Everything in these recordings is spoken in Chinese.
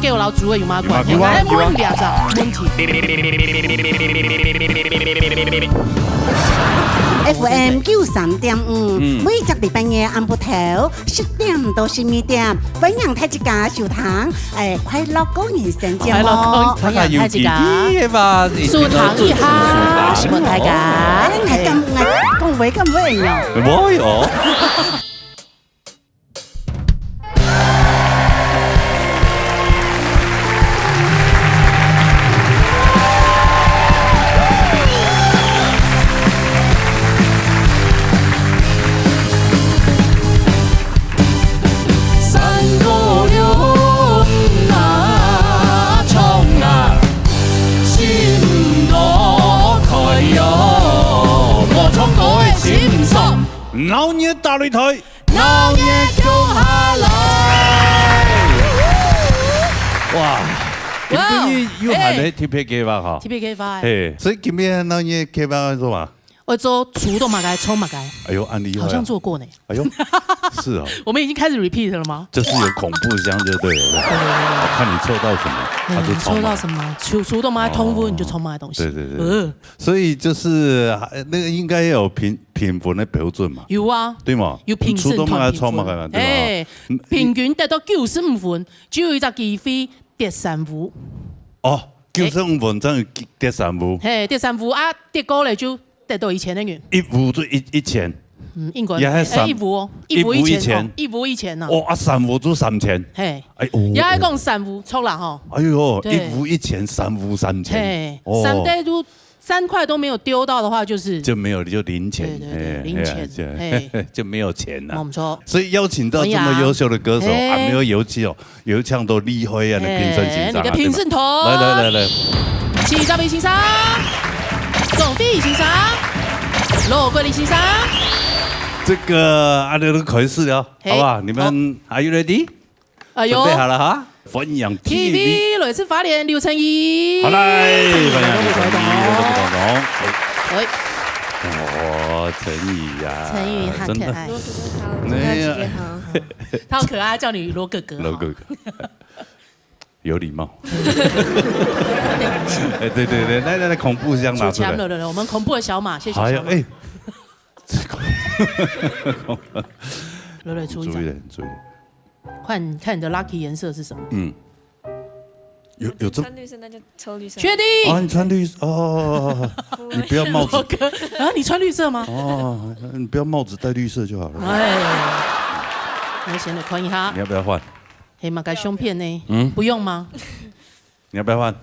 叫老主的有嘛关系？哎，问俩咋问题？FM 93.5，每一礼拜日暗晡頭10點到12點，歡迎大家收聽快樂高人生節目。歡迎大家舒躺一下，希望大家係咁講會咁會呀？會哦。老年大擂台，老年就下來。哇！今天又係你 TPK 吧？哈 ，TPK 吧。所以今天老年 K 吧做嘛？我做竹动马改，葱马改。哎呦，安利好像做过呢。哎呦，是啊。我们已经开始 repeat 了吗？就是有恐怖箱就对了。我看你抽到什么，他就抽到什么，竹动马通夫你就充满的东西。对对对。所以就是那个应该要有评分的标准嘛。有啊。对嘛？有评审团评分。哎，平均得到95分，只有一只机会得3分。哦，95分真係得3分。嘿，得3分啊，得高咧就。得到1000的元，1戶就1000，應該也係1戶哦，1戶1000啊，哦啊3戶就3000，嘿，也係講3戶錯啦哈，哎呦，1戶1000，3戶3000，嘿，3袋都3塊都沒有丟到的話，就沒有就零錢，對零錢，就沒有錢啦，冇錯，所以邀請到這麼優秀的歌手，還沒有有唱到厲害啊，你評審先生，你的評審團，來，齊澤偉先生。總飛先生，羅桂麗先生，這個阿劉都開始了，好不好？你們 Are you ready？ 準備好了哈！歡迎 TV 雷聲發連劉成義，好來，歡迎劉成義，喂，哦，成義呀，成義好可愛，他好可愛，叫你羅哥哥，羅哥哥。有禮貌。哎，對，來，恐怖箱拿出來。我們恐怖的小馬，謝謝小馬。哎，磊出一張。注意。看你的 lucky 顏色是什麼？嗯，有這。穿綠色那就抽綠色。確定。哦，你穿綠色哦，你不要帽子。啊，你穿綠色嗎？哦，你不要帽子戴綠色就好了。哎，我顯得寬一下。你要不要換？黑馬改胸片呢？不用嗎？你要不要換？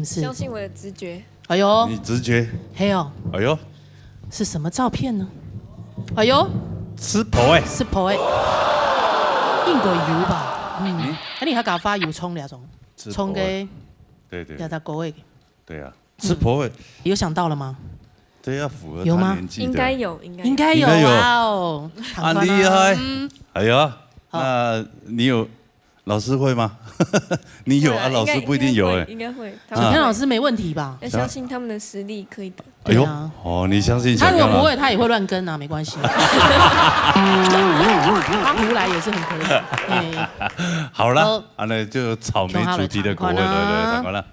相信我的直覺。哎呦，你直覺？嘿哦，哎呦，是什麼照片呢？哎呦，吃婆哎，吃婆哎，應該有吧？那你還搞發油蔥兩種，蔥給，對，要在國味。對啊，吃婆哎，有想到了嗎？這要符合有嗎？應該有，應該有哇哦，很厲害。哎呀，那你有？老師會嗎？你有啊，老師不一定有哎。應該會。小天老師沒問題吧？要相信他們的實力可以的。哎呦，哦，你相信？他如果不會，他也會亂跟啊，沒關係。他胡來也是很可以。好了，那就草莓主題的口味，對，唱完了。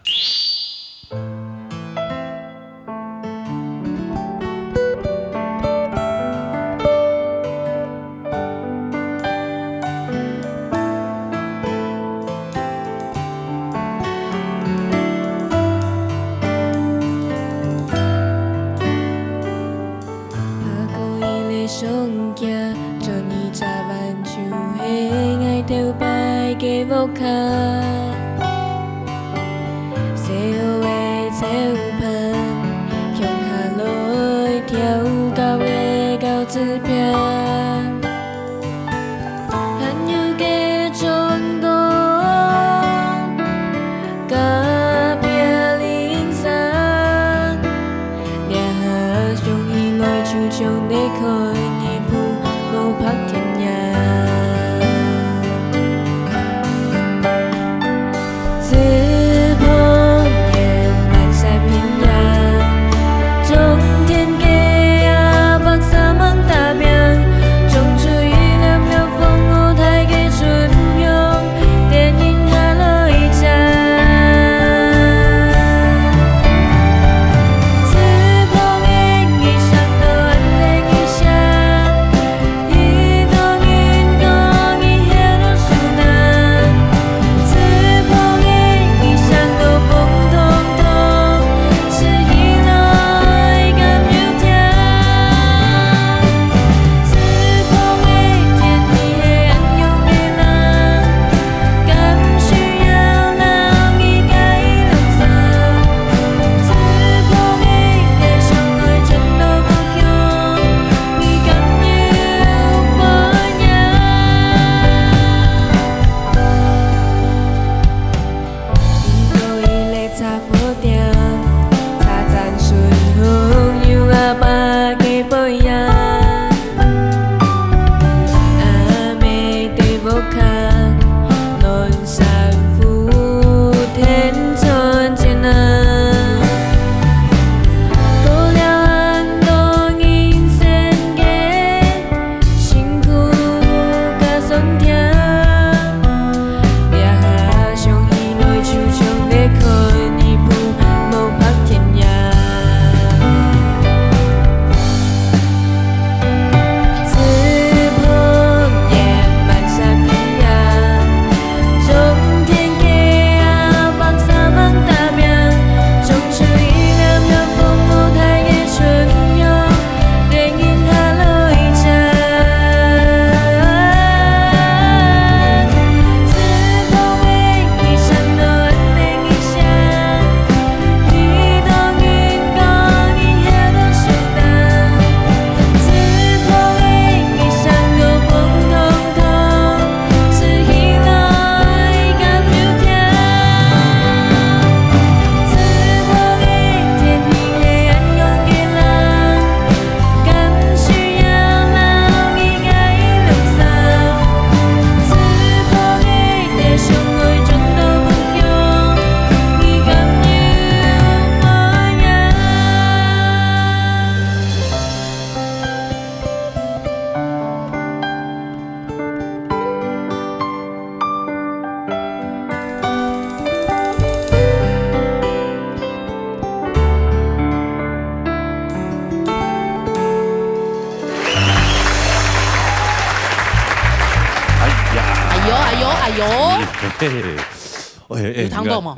有糖豆嘛？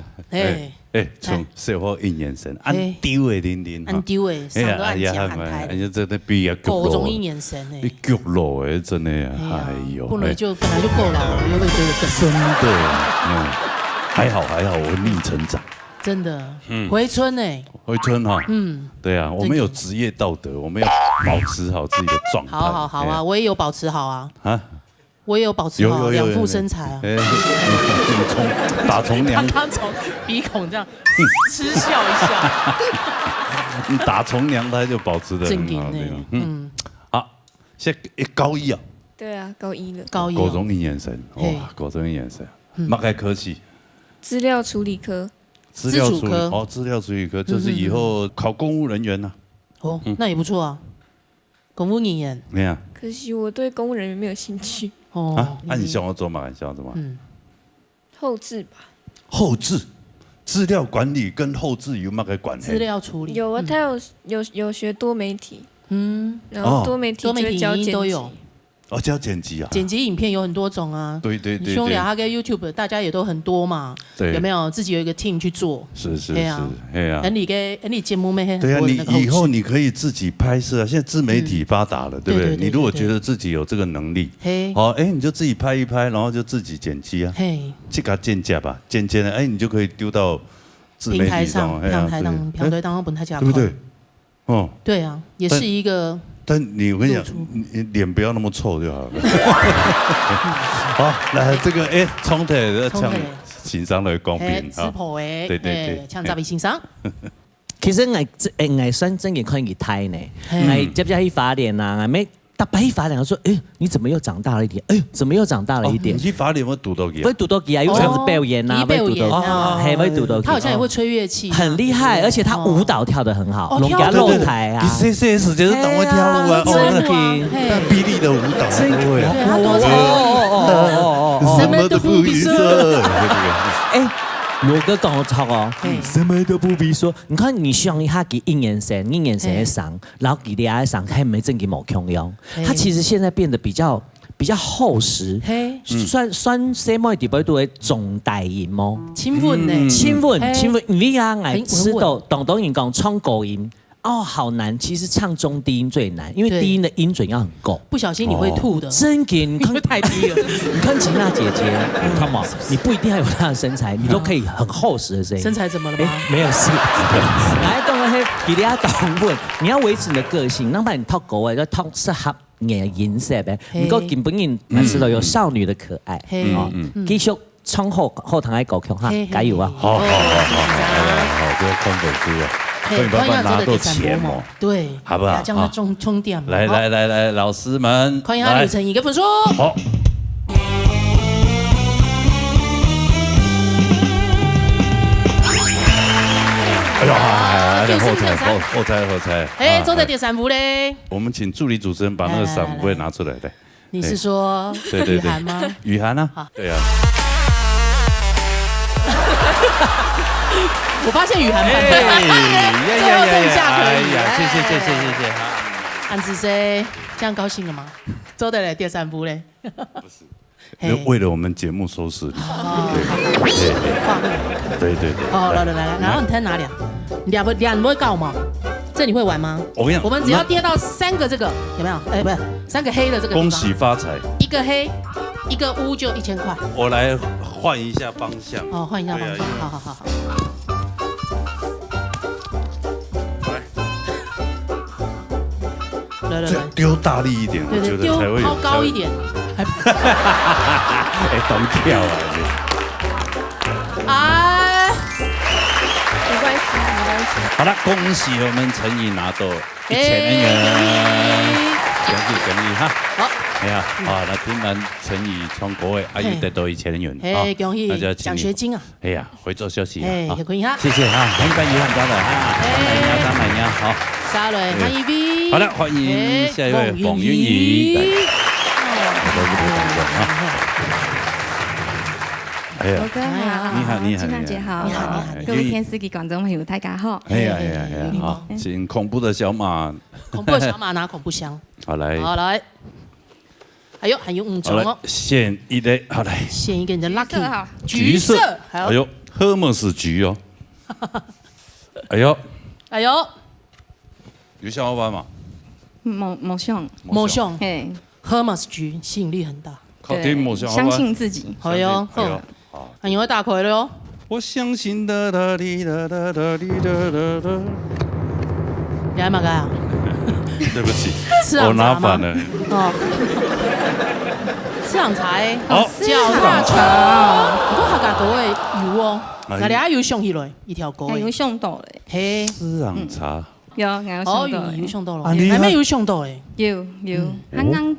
从小伙应眼神，安丢的玲玲，安丢的，上都安假安台，哎呀，真的比较狗中应眼神哎，你脚路哎，真的，哎呦，本来就够老了，又会觉得真的，还好，我逆成长，真的，回春哎，回春哈，对啊，我们有职业道德，我们要保持好自己的状态。好啊，我也有保持好啊，我也有保持好有两副身材啊。打从娘，刚从鼻孔这样嗤笑一下。你打从娘胎就保持得很好，好，现在高一啊。对啊，高一了。高一。狗中应眼神，哇，狗中应眼神，莫该客气。资料处理科。资料处理科就是以后考公务人员呐。哦，那也不错啊。公务人员。对啊。可惜我对公务人员没有兴趣。哦。那你想要做嘛？后置吧。后置，资料管理跟后置有乜嘅关系？资料处理有啊，他有学多媒体，然后多媒体影音都有。教剪辑啊！剪辑影片有很多种啊。对。兄俩他跟 YouTube 大家也都很多嘛。对。有没有自己有一个 team 去做？是。哎呀。你节目没？对啊，你以后你可以自己拍摄啊。现在自媒体发达了，对不对？你如果觉得自己有这个能力，你就自己拍一拍，然后就自己剪辑啊。这个剪辑吧，剪的，你就可以丢到自媒体上，平台当本台加，对不对？哦。对啊，也是一个。但我跟你讲，你脸不要那么臭就好了。好，来这个冲突唱欣赏的公平啊，对，唱杂比欣赏。其實我算真嘅可以睇呢，我接去法典啊，我咩特別去法典，我說你怎麼又長大了一點？怎麼又長大了一點？你去法典會讀到幾？會讀到幾啊？有場子表演啊，會讀到，會讀到。他好像也會吹樂器，很厲害，而且他舞蹈跳得很好，龍家露台啊。時間都等我跳舞啊，那比利的舞蹈都會。什麼都不必說。羅哥講得錯哦，什麼都不必說。你看你想一下，給應眼神的嗓，然後給你的嗓，還沒真給某腔用。他其實現在變得比較厚實，算什麼地步都會重大音嗎？親吻呢？親吻，你啊，我知道，懂人講唱高音。好難！其實唱中低音最難，因為低音的音準要很夠。不小心你會吐的。真嘅，你看太低了。你看吉娜姐姐，看嘛，你不一定要有她的身材，你都可以很厚實的聲音。身材怎麼了嗎？沒有事。來，當然給你家懂問，你要維持你的個性，哪怕你套狗要套適合你的音色唄。你個根本人知道有少女的可愛。繼續唱後堂嘅歌曲哈，加油啊！好，不要看本書啊。可以慢慢拿到錢嘛？對，好不好？將它充電。來，老師們，歡迎阿呂承儀嘅分數。好。哎呀，後猜。走在第三步嘞。我們請助理主持人把那個3部拿出來。你是說雨涵嗎？雨涵啊，對啊。我發現雨涵最後剩下可以，謝謝。安子 C， 這樣高興了嗎？走得來第三步嘞？不是，為了我們節目收視率。對。來，然後你睇哪裡啊？兩不會告嗎？這你會玩嗎？我們只要跌到3個這個，有沒有？不是3個黑的這個。恭喜發財。一個黑，一個烏就1000塊。我來換一下方向。換一下方向。好。來，丟大力一點，我覺得才會拋高一點。懂跳啊！沒關係。好了，恭喜我們承儀拿到1000元，恭喜哈！好，那聽完承儀唱歌的，又得到1000元，恭喜獎學金啊！回座休息也可以哈。謝謝哈，歡迎班宇涵家的哈，買呀，好。沙雷，歡迎 V。好的，歡迎下一位馮雲儀。羅哥好，你好，金娜姐好，各位天司機觀眾朋友大家好。好，請恐怖的小馬。恐怖的小馬拿恐怖箱。好來。哎呦，还有5种哦。选一类，好来。选一个你的 lucky。橘色。哎呦 ，Hermes 橘哦。哎呦。哎呦。有小伙伴吗？某项。嘿 ，Hermes 橘吸引力很大。对，相信自己。哎呦，好，你会大亏了哟。我相信哒哒滴哒哒哒滴哒哒哒。你还马该啊？对不起，我拿反了。哦，市场茶脚踏车，我客家岛的油哦，那里还有上起来一条沟的，有上到嘞。嘿，市场茶。有上到，有上到了，还没有上到哎。有，刚刚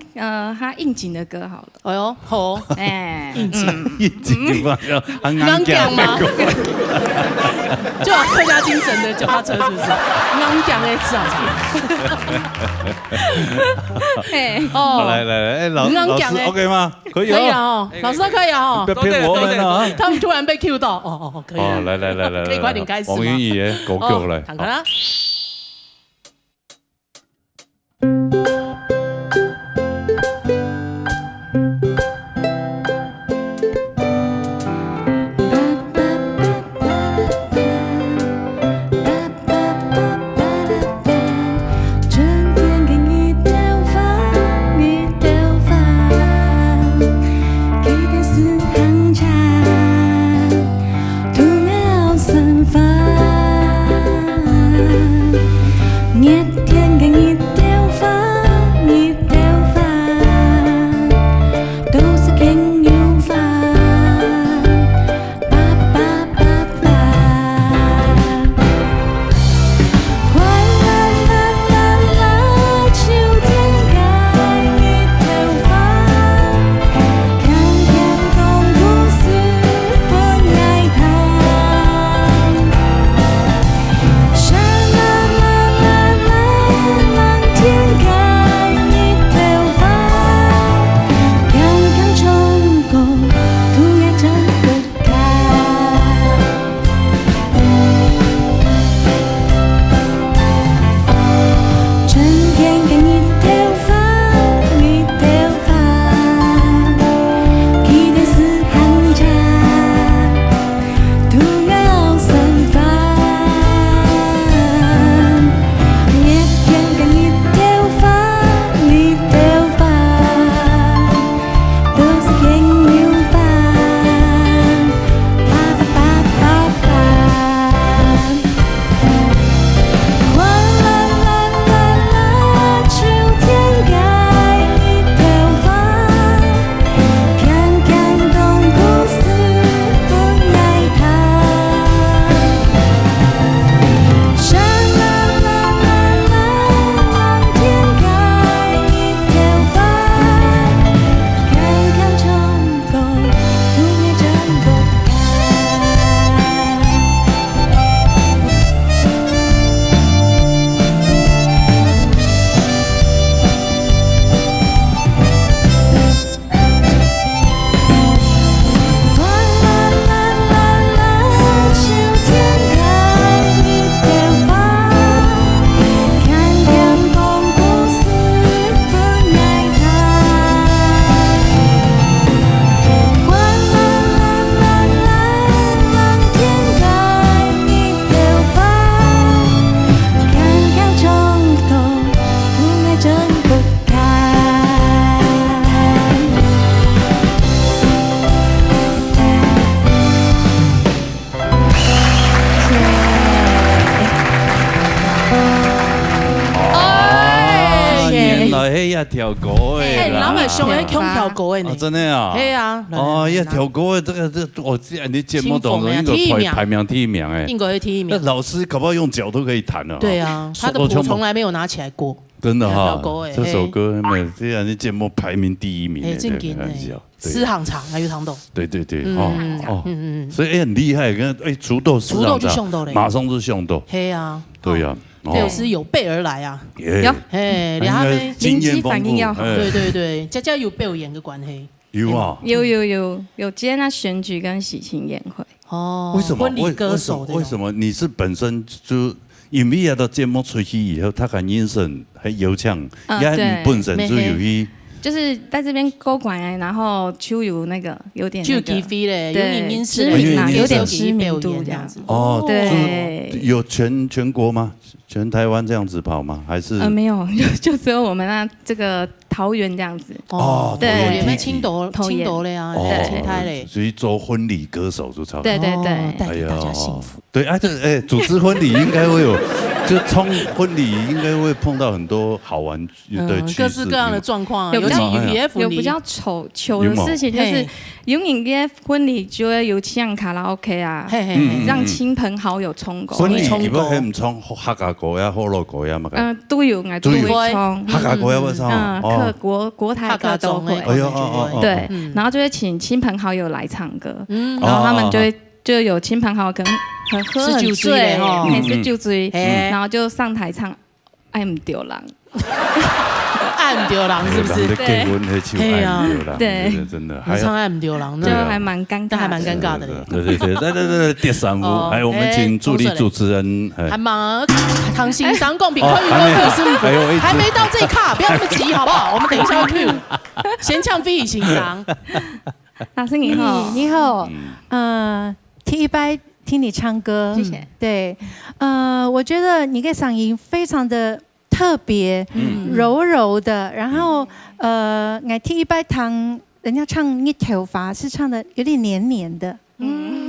他应景的歌好了。哎呦，好，哎，应景吧，刚讲吗？就客家精神的脚踏车是不是？刚讲的市场茶。哎，哦，来，老师 OK 吗？可以哦，老师都可以哦。不要骗我们啊！他们突然被 Q 到，哦，可以。哦，来，可以快点开始吗？王云宇狗狗来，看看啦。一条歌的啦，老板上喺空跳歌的呢，真的啊，系啊，哦，一条歌的这我你节目当中应该排名第一名哎，应该会第一名。那老师搞不好用脚都可以弹了。对啊，他的谱从来没有拿起来过。真的哈，这首歌没这样的节目排名第一名，哎，正经哎，诗行长还有糖豆。对，所以很厉害，跟竹豆就上豆嘞，马上就上豆。嘿啊，对呀。六师有备而来啊！有，哎，然后呢，临机反应要好。对，家有表演的关系。有啊，有接那选举跟喜庆宴会。哦，为什么？婚礼歌手为什么？你是本身就因为的节目出去以后，他很音声，很悠唱，也本身就有就是在这边勾管，然后就有那个有点就低飞嘞，有点音知名啊，有点知名度这样子。哦，对，有全国吗？全台湾这样子跑吗？还是没有，就只有我们那这个桃园这样子。哦，对，有没有青岛嘞啊？青台嘞，属于做婚礼歌手就差不多。对，带给大家幸福。对啊，这主持婚礼应该会有，就冲婚礼应该会碰到很多好玩的趣事，各式各样的状况，有比较糗的事情，就是永远嘅婚礼就会有唱卡拉 OK 啊，让亲朋好友冲歌。婚礼如果係唔唱客家歌呀、火爐歌呀嘛？都有嗌都會唱客家歌呀會唱，國台歌都會。對，然後就會請親朋好友來唱歌，然後他們就有親朋好友可能喝很醉，還是酒醉，然後就上台唱《愛唔丟人》。愛唔丟人是不是？結婚係唱愛唔丟人，對，真的。你唱愛唔丟人，就還蠻尷尬的。對，來，第三幕，來，我們請助理主持人。還忙，唐新商共比快運動是不？還沒到這一卡，不要那麼急，好不好？我們等一下會 Q， 先唱飛行商。老師你好，你好，第一拜聽你唱歌，謝謝。對，我覺得你的嗓音非常的特別，柔柔的，然後我第一拜聽人家唱《你頭髮》是唱的有點黏黏的，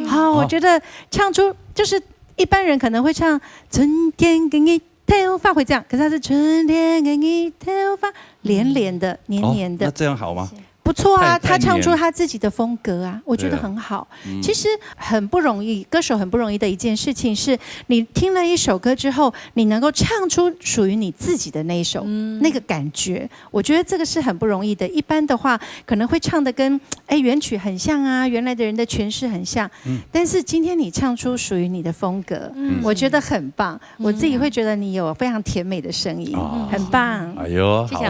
好，我覺得唱出就是一般人可能會唱春天給你頭髮會這樣，可是它是春天給你頭髮連連的黏黏的，那這樣好嗎？不錯啊，他唱出他自己的風格啊，我覺得很好。其實很不容易，歌手很不容易的一件事情是，你聽了一首歌之後，你能夠唱出屬於你自己的那一首那個感覺，我覺得這個是很不容易的。一般的話，可能會唱得跟原曲很像啊，原來的人的詮釋很像，但是今天你唱出屬於你的風格，我覺得很棒。我自己會覺得你有非常甜美的聲音，很棒。哎呦，好啊，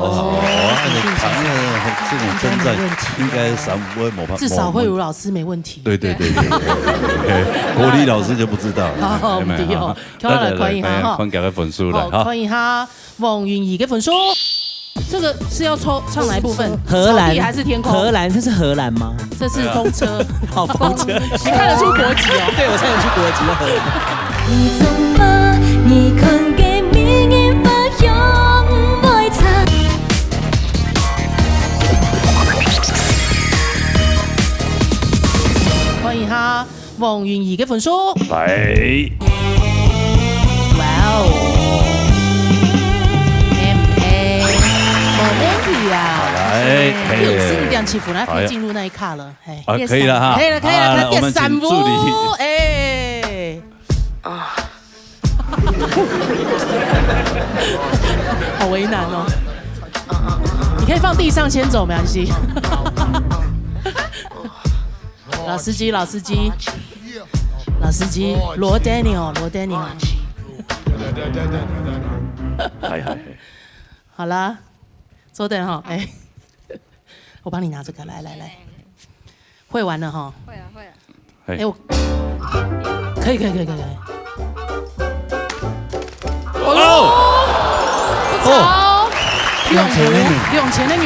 這種稱讚應該至少慧茹老師沒問題。對，國立老師就不知道。好，唔對哦，來歡迎下哈，歡迎嘅分數來，歡迎下王芸儀嘅分數。這個是要唱哪一部分？荷蘭還是天空？荷蘭，這是荷蘭嗎？這是風車。好，風車。你看得出國籍哦？對，我看得出國籍的荷蘭。你怎麼你肯給命運發揚愛唱？歡迎下王芸儀嘅分數。來，哇哦 ，MA，冇問題啊。來，有4點起伏，那可以進入那一卡了。可以了哈，可以了，第三幕，好為難哦。你可以放地上先走，沒關係。老司機，羅 Daniel，係，好啦，稍等哈，我幫你拿這個，來，會玩了哈，會啊，我可以，不吵，用錢的女，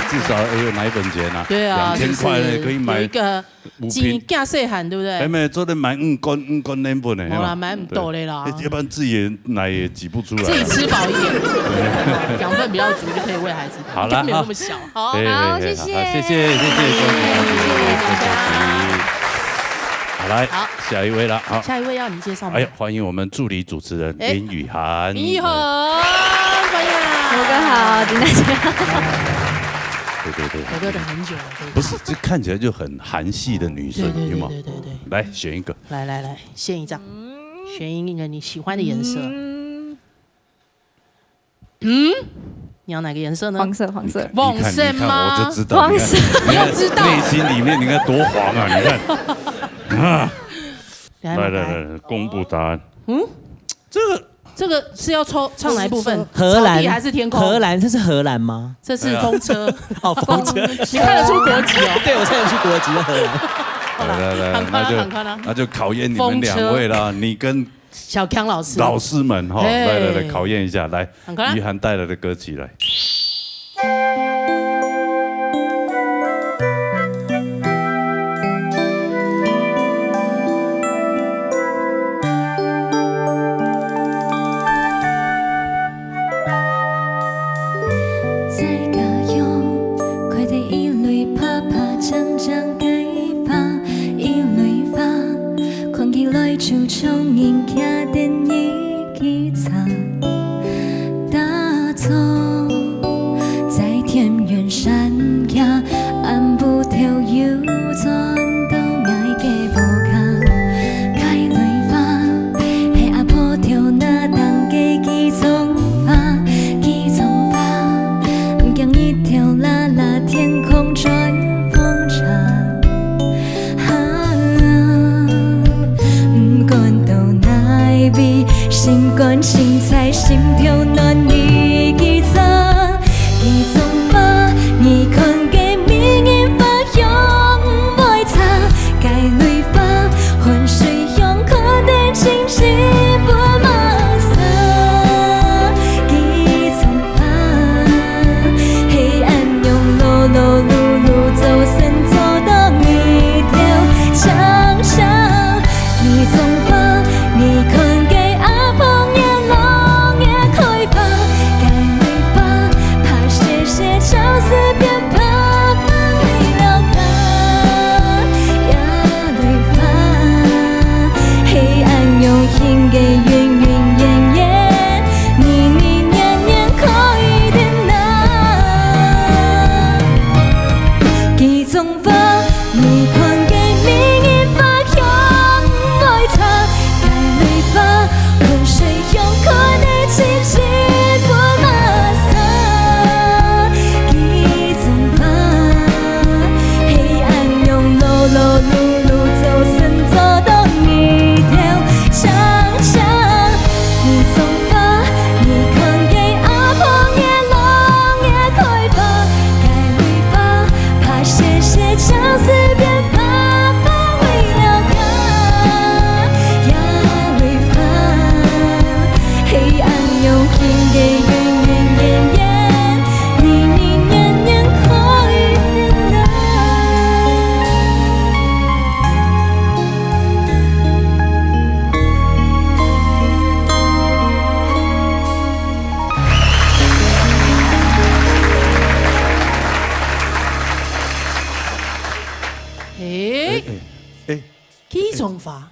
至少有奶粉錢啊，對啊，2000塊呢可以買一個錢加細漢，對不對？沒做得買5公奶粉呢，好啦，買唔多的啦，要不然自己奶也擠不出來，自己吃飽一點，養分比較足就可以餵孩子，好啦，沒有那麼小，好，謝謝，好來，下一位了，好，下一位要你介紹嗎？歡迎我們助理主持人林雨涵，林雨涵，歡迎啊，哥哥好，大家好。對，哥哥等很久了，不是，這看起來就很韓系的女生，有嗎？對，來選一個，來，獻一張，選一個你喜歡的顏色。你要哪個顏色呢？黃色，黃色嗎？我就知道，黃色，你要知道，內心裡面你看多黃啊！你看，啊，來，公布答案。這個是要唱哪一部分？荷蘭還是天空？荷蘭，這是荷蘭嗎？這是風車。好，風車。你看得出國籍哦？對，我看得出國籍的荷蘭。來，那就考驗你們兩位了，你跟小康老師們哈，來，考驗一下，來，雨涵帶來的歌曲來。将将解放，一类花，看起来就像人行电影机场，打坐在田园山下，按不跳右转到爱的无空，开类花，黑阿婆跳那当给机从花，机从花，将一条拉拉天空转风长。心肝心菜心跳暖你记着，记从花，你看给明艳发香袂差，该泪花，浑水香可得清晰不马色，记从花，黑暗用路路路路走神走到一条长巷，记从花，你看。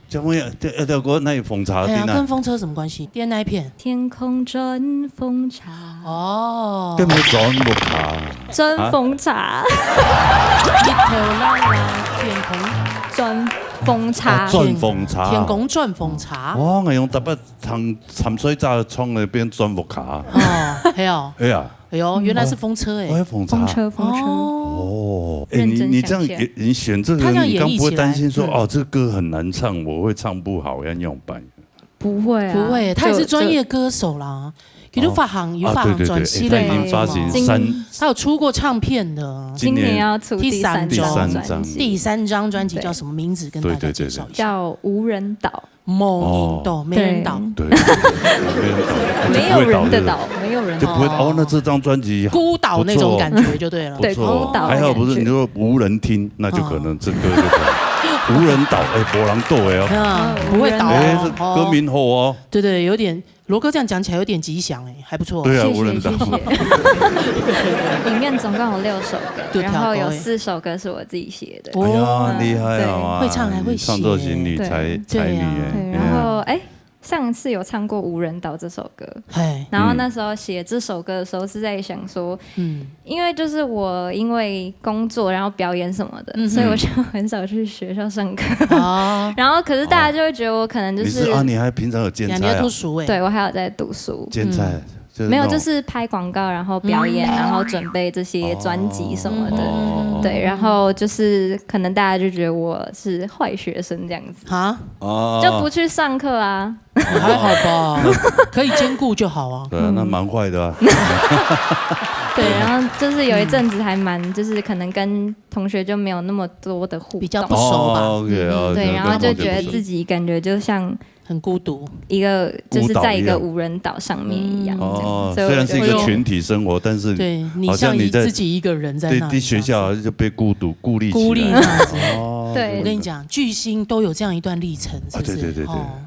怎么样？德国那有风茶？哎呀，跟风车什么关系？点哪一片？天空转风茶。哦。根本转不卡。转风茶。一条啦啦，天空转风茶。转风茶。天空转风茶。哇，我用特别掺水炸冲那边转不卡。哦，还有。哎呀。哎呦，原来是风车哎。风车。哦，哎，你这样你选这个，你刚不会担心说哦，这个歌很难唱，我会唱不好，要用白？不会啊，不会，他也是专业歌手啦。有发行专辑他已经发行他有出过唱片的。今年要出第三张专辑叫什么名字？跟大家介绍一下。叫《无人岛》。没人岛。对，没有人的岛，没有人就不会哦。那这张专辑孤岛那种感觉就对了。对，孤岛还好不是你说无人听，那就可能这歌就无人岛哎，波浪岛哎哦，不会倒哎，这歌名好哦。对，有点罗哥这样讲起来有点吉祥哎，还不错。对啊，无人岛。里面总共有6首歌，然后有4首歌是我自己写的。哎呀，厉害啊！会唱还会写，创作型女才女哎。对，然后上次有唱过《无人岛》这首歌，然后那时候写这首歌的时候是在想说，因为就是我因为工作然后表演什么的，所以我就很少去学校上课，然后可是大家就会觉得我可能就是你还平常有兼差啊？你在读书哎？对，我还有在读书。兼差没有，就是拍广告，然后表演，然后准备这些专辑什么的，对，然后就是可能大家就觉得我是坏学生这样子啊，就不去上课啊。还好吧，可以兼顾就好啊。对啊，那蛮坏的啊。对，然后就是有一阵子还蛮，就是可能跟同学就没有那么多的互动，比较不熟吧。对，然后就觉得自己感觉就像很孤独，一个就是在一个无人岛上面一样。虽然是一个群体生活，但是对你像你自己一个人在那里，对学校就被孤立这样子。对，我跟你讲，巨星都有这样一段历程，是不是？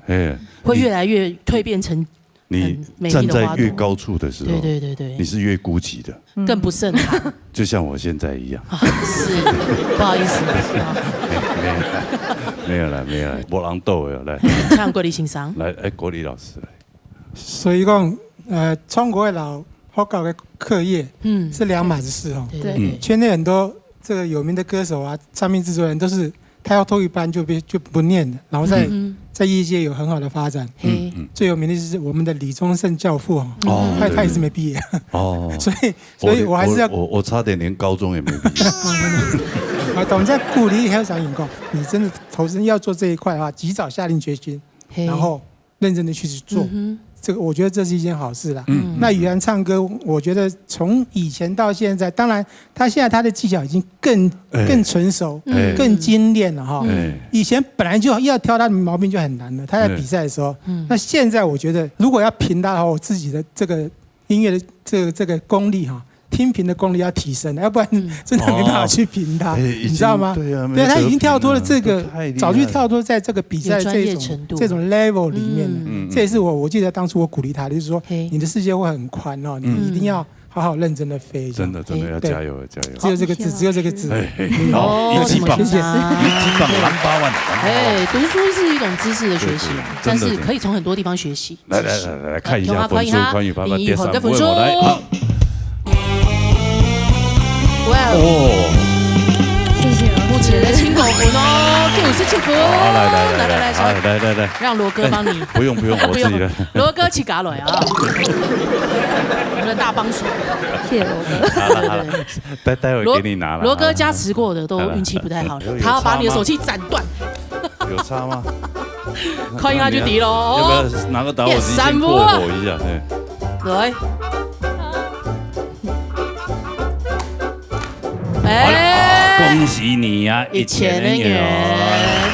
对，会越来越蜕变成你站在越高处的时候，对，你是越孤寂的，更不胜寒，就像我现在一样。是，不好意思，没有了，没人斗了，来，唱国立欣赏，来，国立老师来。所以讲，中国的老佛教的课业，是两码子事哦。对，圈内很多这个有名的歌手啊，唱片制作人都是他要脱一班就不念的，然后在业界有很好的发展。最有名的就是我们的李宗盛教父哦，他也是没毕业哦，所以我还是要我差点连高中也没毕业。我们在鼓励还有想引告，你真的投身要做这一块的话，及早下定决心，然后认真的去做。这个我觉得这是一件好事啦。那语言唱歌，我觉得从以前到现在，当然他现在他的技巧已经更成熟、更精炼了哈。以前本来就要挑他的毛病就很难了，他在比赛的时候。那现在我觉得，如果要评他的话，我自己的这个音乐的这个功力哈。听评的功力要提升，要不然真的没办法去评他，你知道吗？对，他已经跳脱了这个，早就跳脱在这个比赛这种 level 里面了。这也是我记得当初我鼓励他，就是说你的世界会很宽哦，你一定要好好认真的飞。真的要加油加油！只有这个字，只有这个字。好，一级棒，一级棒，8万。读书是一种知识的学习，但是可以从很多地方学习。来看一下分数，关于爸爸第3分数，来好。谢谢，目前的亲口福哦，第57福。来，让罗哥帮你。不用，我自己来。罗哥起嘎来啊！我们的大帮手，谢谢罗哥。好，待会给你拿了。罗哥加持过的都运气不太好，他要把你的手气斩断。有差吗？靠一下就敌喽。要不要拿个打火机先过火一下？对。恭喜你呀！1000元，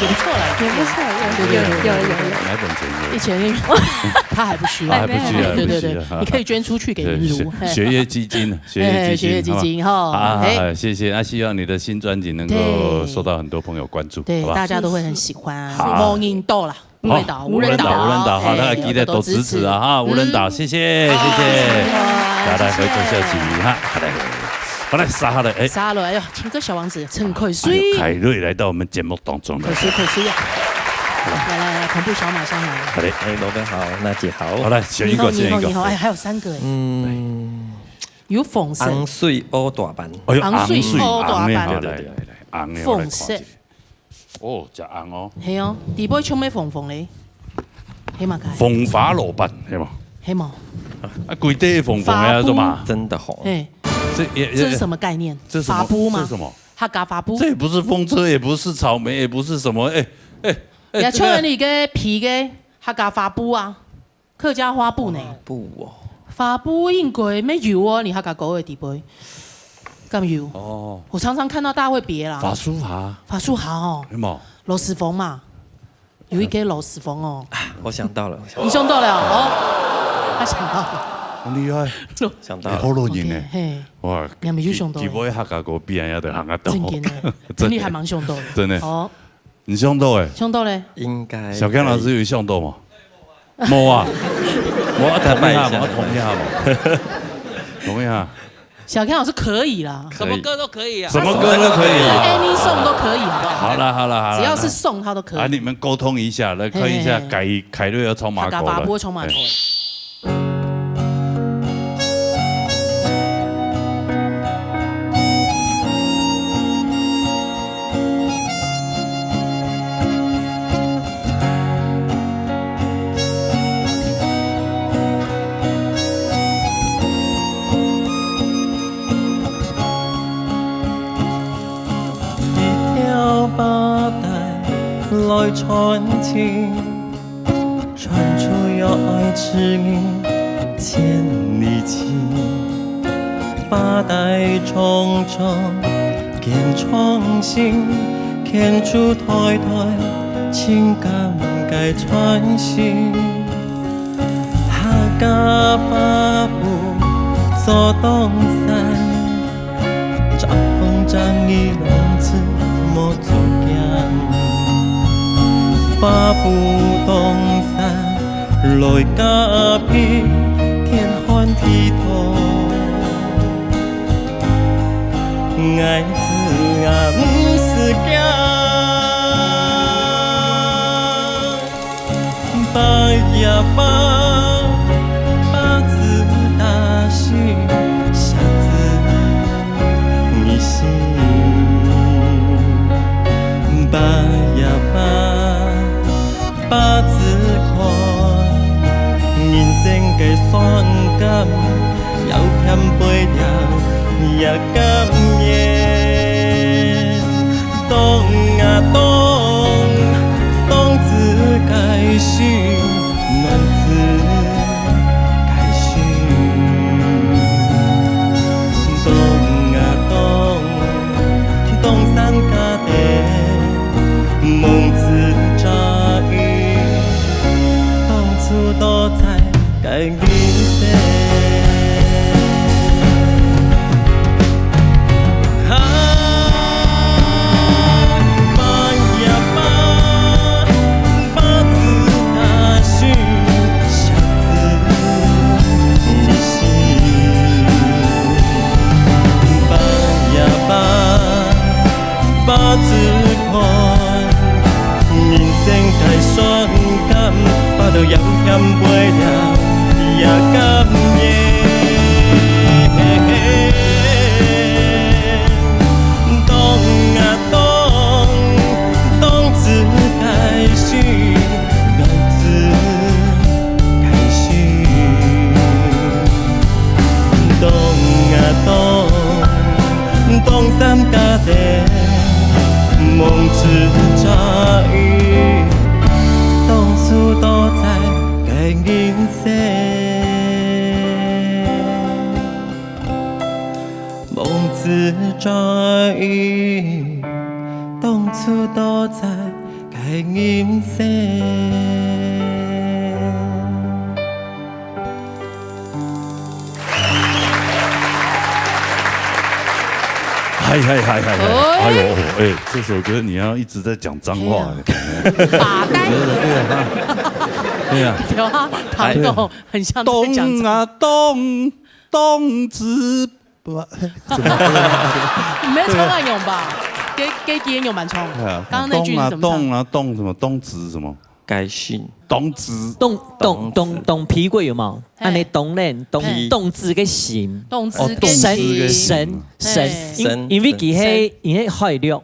也不错了，有哪本钱？1000元，他还不需要，对，你可以捐出去给云如学业基金，学业基金哈。谢谢，那希望你的新专辑能够受到很多朋友关注，对，大家都会很喜欢。无人岛啦，无人岛，好，大家记得多支持啊哈！无人岛，谢谢，大家回头下集哈，好的。好来杀了，杀了！哎呦，听歌小王子陈凯瑞，凯瑞来到我们节目当中了。可惜呀！来，恐怖小马上来。好嘞，罗哥好，娜姐好。好来，选一个。你好，还有3个有凤色。昂水欧大班。昂水欧大班。对，凤色。哦，叫昂哦。系哦，底杯冲咩凤咧？黑马开。凤花萝卜，系嘛？黑毛。贵地凤呀，做嘛？真的红。这是什么概念？发布吗？这是什么？哈嘎发布？这也不是风车，也不是草莓，也不是什么。呀，秋人里个皮个哈嘎发布啊，客家花布呢？布哦。发布应该没有哦，你哈嘎狗的底杯，干有？哦。我常常看到大家会别啦。法术哈哦。什么？螺蛳粉嘛，有一个螺蛳粉哦。我想到了。你想到了哦？他想到了。很厉害，想到好多人呢，哇！你还没去想到？几波客家歌比人家的行啊多，真的还蛮想到的，真的。哦，你想到哎？想到嘞？应该。小康老师有想到吗？冇啊，我同意下，同意下。小康老师可以啦，什么歌都可以啊，什么歌都可以，any song 都可以，好了，只要是送他都可以。啊，你们沟通一下，来看一下，凯瑞要冲马狗了。不会冲马狗。來傳情，傳出有愛之音，千里情。八代重重，見創新，見出台台，情感該傳信。客家花布做東山，札風仗義浪子莫作僵。發布東山，落甲彼天翻地覆，爱子啊不是惊，把也把子打醒，下子你心，把也把子看，人生的酸甘，要甜配料也甘愿。当啊当自该醒，暖自该醒。当啊当三家的梦自扎语，当初都在该人生。把子看，人生太酸甘，巴着盐咸袂了，也甘愿。当啊当自该醒，暖自该醒。当啊当三家的。梦自扎语，当初都在该人生。梦自扎语，当初都在该人生。哎呦，哎，这首歌你要一直在讲脏话，把单，对呀，有啊，唐董很像在讲东啊东子，怎么？你没有唱暗咏吧？给敌人有蛮冲。刚刚那句怎么唱？东什么东子什么？该训东子东皮贵有冇？安尼东人东字嘅神，动字嘅神，因为佢係因為開略，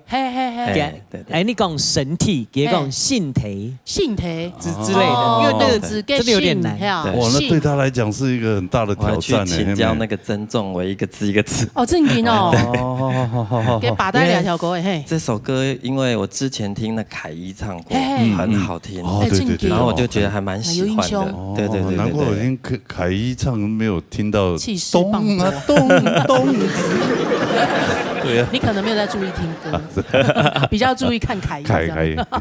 哎，你講神體，佢講性體之類的，因為那個字真的有點難。哇，那對他來講是一個很大的挑戰呢。請教那個曾仲維一個字一個字。哦，正經哦，給把帶兩條狗嘿。這首歌因為我之前聽了凱伊唱過，很好聽，然後我就覺得還蠻喜歡的。對對對，難怪我聽凱伊唱沒有聽到咚啊咚，對呀，你可能沒有在注意聽歌，比較注意看凱伊。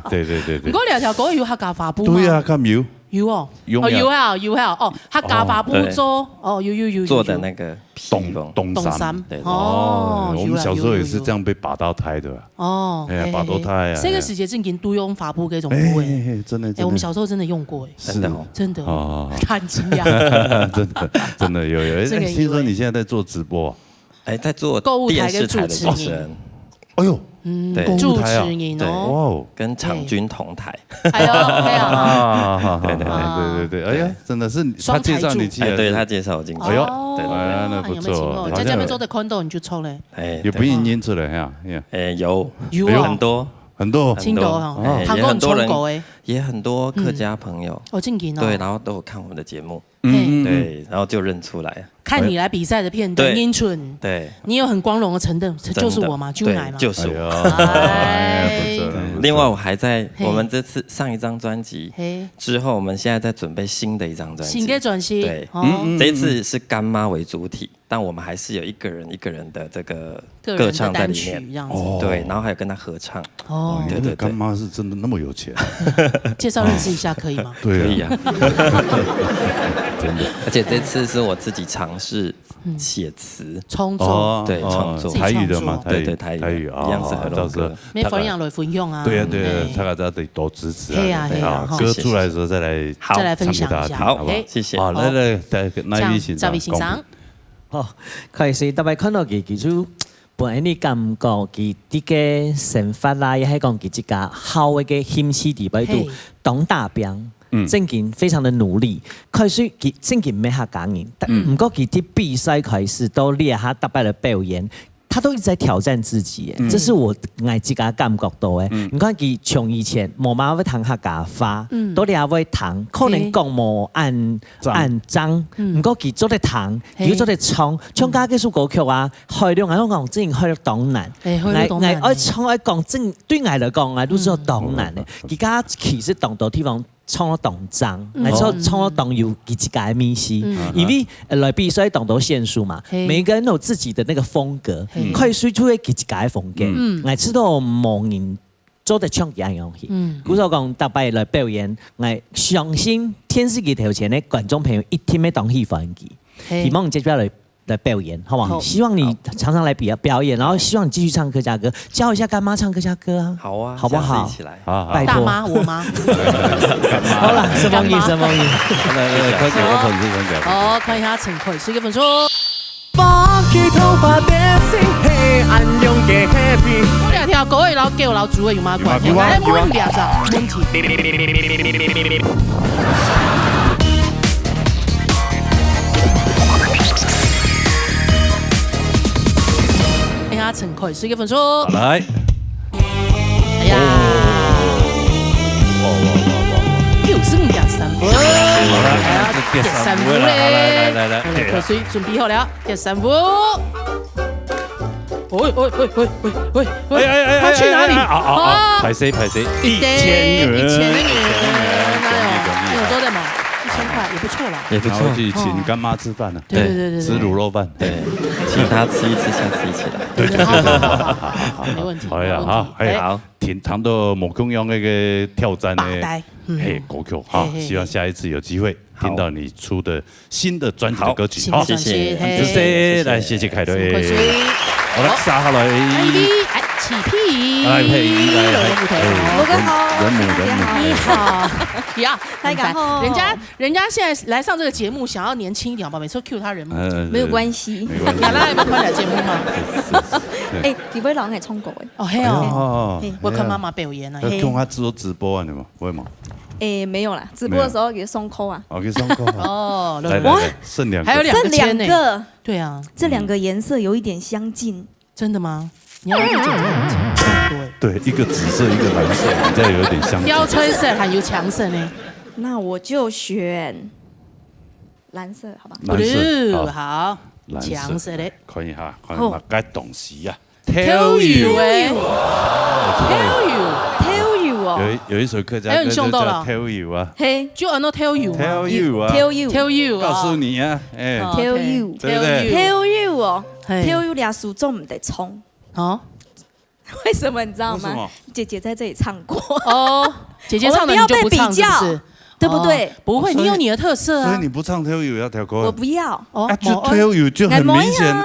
對。不過兩條狗有客家話本嗎？對啊，咁有哦，有哦，客家話本做哦，有做的那個東山，哦，我們小時候也是這樣被把到胎的哦，哎呀，把到胎啊，這個時節正經都用法布給種部哎，真的，我們小時候真的用過哎，真的，看驚訝，真的有，聽說你現在在做直播，哎，在做購物台跟主持人，哎呦。對，主持人哦，跟場均同台，哎呦，對，哎呀，真的是他介紹你進來，對他介紹我進去，哎呦，那不錯，在這邊做的 condo 你就抽嘞，有配音演出來呀？哎，有很多，聽到哈，韓國人衝狗哎，也很多客家朋友，哦，正經哦，對，然後都有看我們的節目，對，然後就認出來。看你來比賽的片段，英春，對，你有很光榮的承認，就是我嘛，就來嘛，就是我。另外，我還在我們這次上一張專輯之後，我們現在在準備新的一張專輯。新的專輯，對，這一次是乾媽為主體，但我們還是有一個人的這個歌唱在裡面，對，然後還有跟他合唱。哦，對，乾媽是真的那麼有錢？介紹認識一下可以嗎？對，可以啊。真的。而且这次是我自己尝试写词创作，对，创作台语的嘛，对台语啊，一样是和龙哥。没分享来分享啊。对啊，大家得多支持啊。歌出来的时候再来分享一下，好不好？谢谢。好，来，那位先生，好，其實特別看到佢其實本來你感覺佢啲嘅想法啦，亦係講佢自家好嘅興趣地位度當大兵，正經非常的努力。佢說佢正經咩客家人，但唔過佢啲比賽開始都厲害，特別的表演。他都一直在挑戰自己，這是我愛自家感覺到誒。你看佢從以前冇乜會彈客家話，都你也會彈，可能講冇按章，唔過佢做得彈，佢做得唱家嘅首歌曲啊，開了我講真係開了當難，我唱我講真對我來講我都做當難嘅，而家其實當到地方。唱咗當章，唱咗當有自己嘅秘思，因為來比賽當到線數嘛，每個人都有自己的那個風格，可以輸出自己嘅風格。我知道冇人做得唱一樣東西，故所講特別來表演，我相信電視機頭前的觀眾朋友一定會當喜歡佢，希望你接住來表演，好不好？希望你常常來表演，然後希望你繼續唱客家歌，教一下乾媽唱客家歌啊，好啊，好不好？一起來，拜託。大媽，我媽。好啦，什麼意思？快給我粉絲講。好，看一下陳馗水嘅分數。放棄頭髮的星黑暗中嘅 happy。我哋聽歌嘅老叫老主嘅有乜關係？來問兩張問題。陳馗水嘅分數，來，哎呀，65.3分，第三分咧，來，馗水準備好了，第三分，喂，他去哪裡？排誰？1000元，你有做的嗎？1000塊也不錯啦，也不錯，去請乾媽吃飯了，對，吃滷肉飯，對，請他吃一次，下次一起來，對，好，沒問題，好呀，好，聽到莫空央那個挑戰呢，歌曲哈，希望下一次有機會聽到你出的新的專輯的歌曲，好，謝謝，來謝謝凱瑞，好啦，殺下來。起屁！來配音來，羅哥好，你好，呀，大家好。人家現在來上這個節目，想要年輕一點，好吧？每次 cue 他人沒有關係。亞拉有冇看了節目嗎？誒，幾位人係唱歌嘅。哦，係哦，我看媽媽表演啊。用他做直播啊，你們會嗎？誒，沒有啦，直播的時候給送扣啊。哦，給送扣。哦，來，剩兩個，還有兩個。對啊，這兩個顏色有一點相近。真的嗎？你要去檢查。對，一個紫色，一個藍色，你這有點相近。標春色還有強色呢？那我就選藍色，好吧？藍色，好，強色的。可以哈，看下該東西呀。Tell you， 有一首客家歌就叫 Tell you 啊。嘿，就按照 Tell you 啊 ，Tell you，告訴你啊，哎 ，Tell you， 對不對 ？Tell you 哦，Tell you 倆數重唔得衝。哦，為什麼你知道嗎？姐姐在這裡唱過哦，姐姐唱的你就不唱，是不是？對不對？不會，你有你的特色啊。所以你不唱 Tell you 要調歌。我不要。哦，就 Tell you 就很明顯。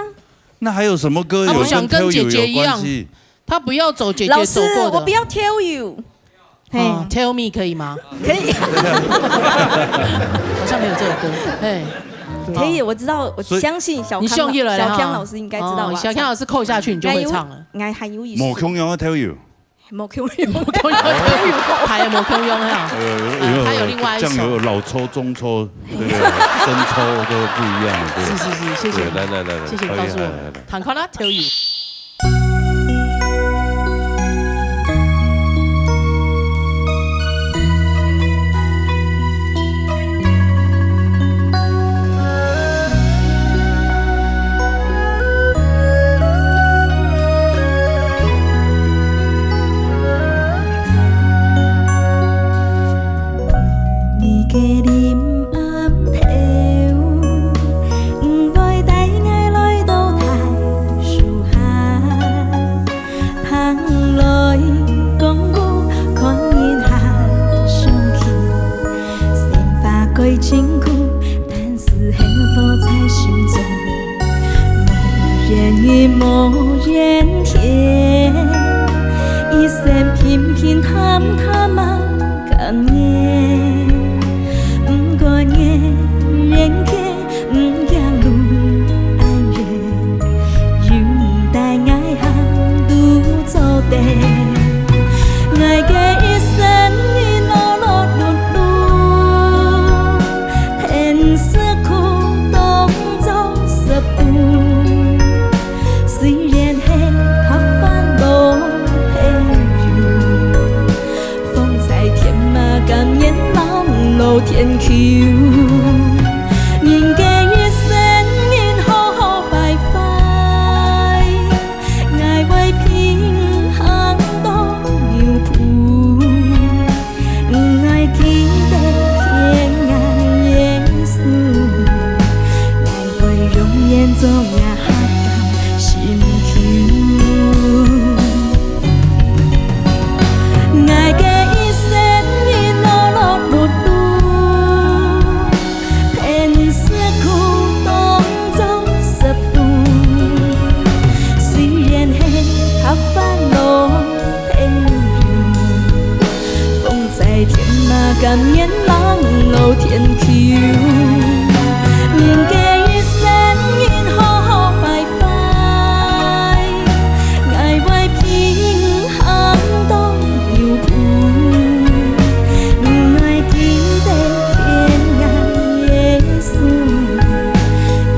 那還有什麼歌有跟 Tell you 有關係？他不要走姐姐走過的。老師，我不要 Tell you。Tell me 可以嗎？可以。好像沒有這個歌。可以，我知道，我相信小康老師應該知道吧？小康老師扣下去你就會唱了。我還有意思。莫空用 Tell you。莫空用，還有莫空用啊。還有另外一首。醬油老抽、中抽、那個生抽都不一樣。是，謝謝。來，謝謝告訴我。彈快啦 ，Tell you。唔該帶我來到大樹下。天丘。人家一生因好好拜拜，爱为平衡多牛谱，爱记得天爱耶稣，爱会永远做呀哈达心丘。爱嘅一生因落落碌碌，偏似苦当中十步，虽然系合翻路偏遠，風在天馬甘願浪路天橋，人家一生因好好拜拜，愛為平衡當牛譜，愛記得天愛耶穌，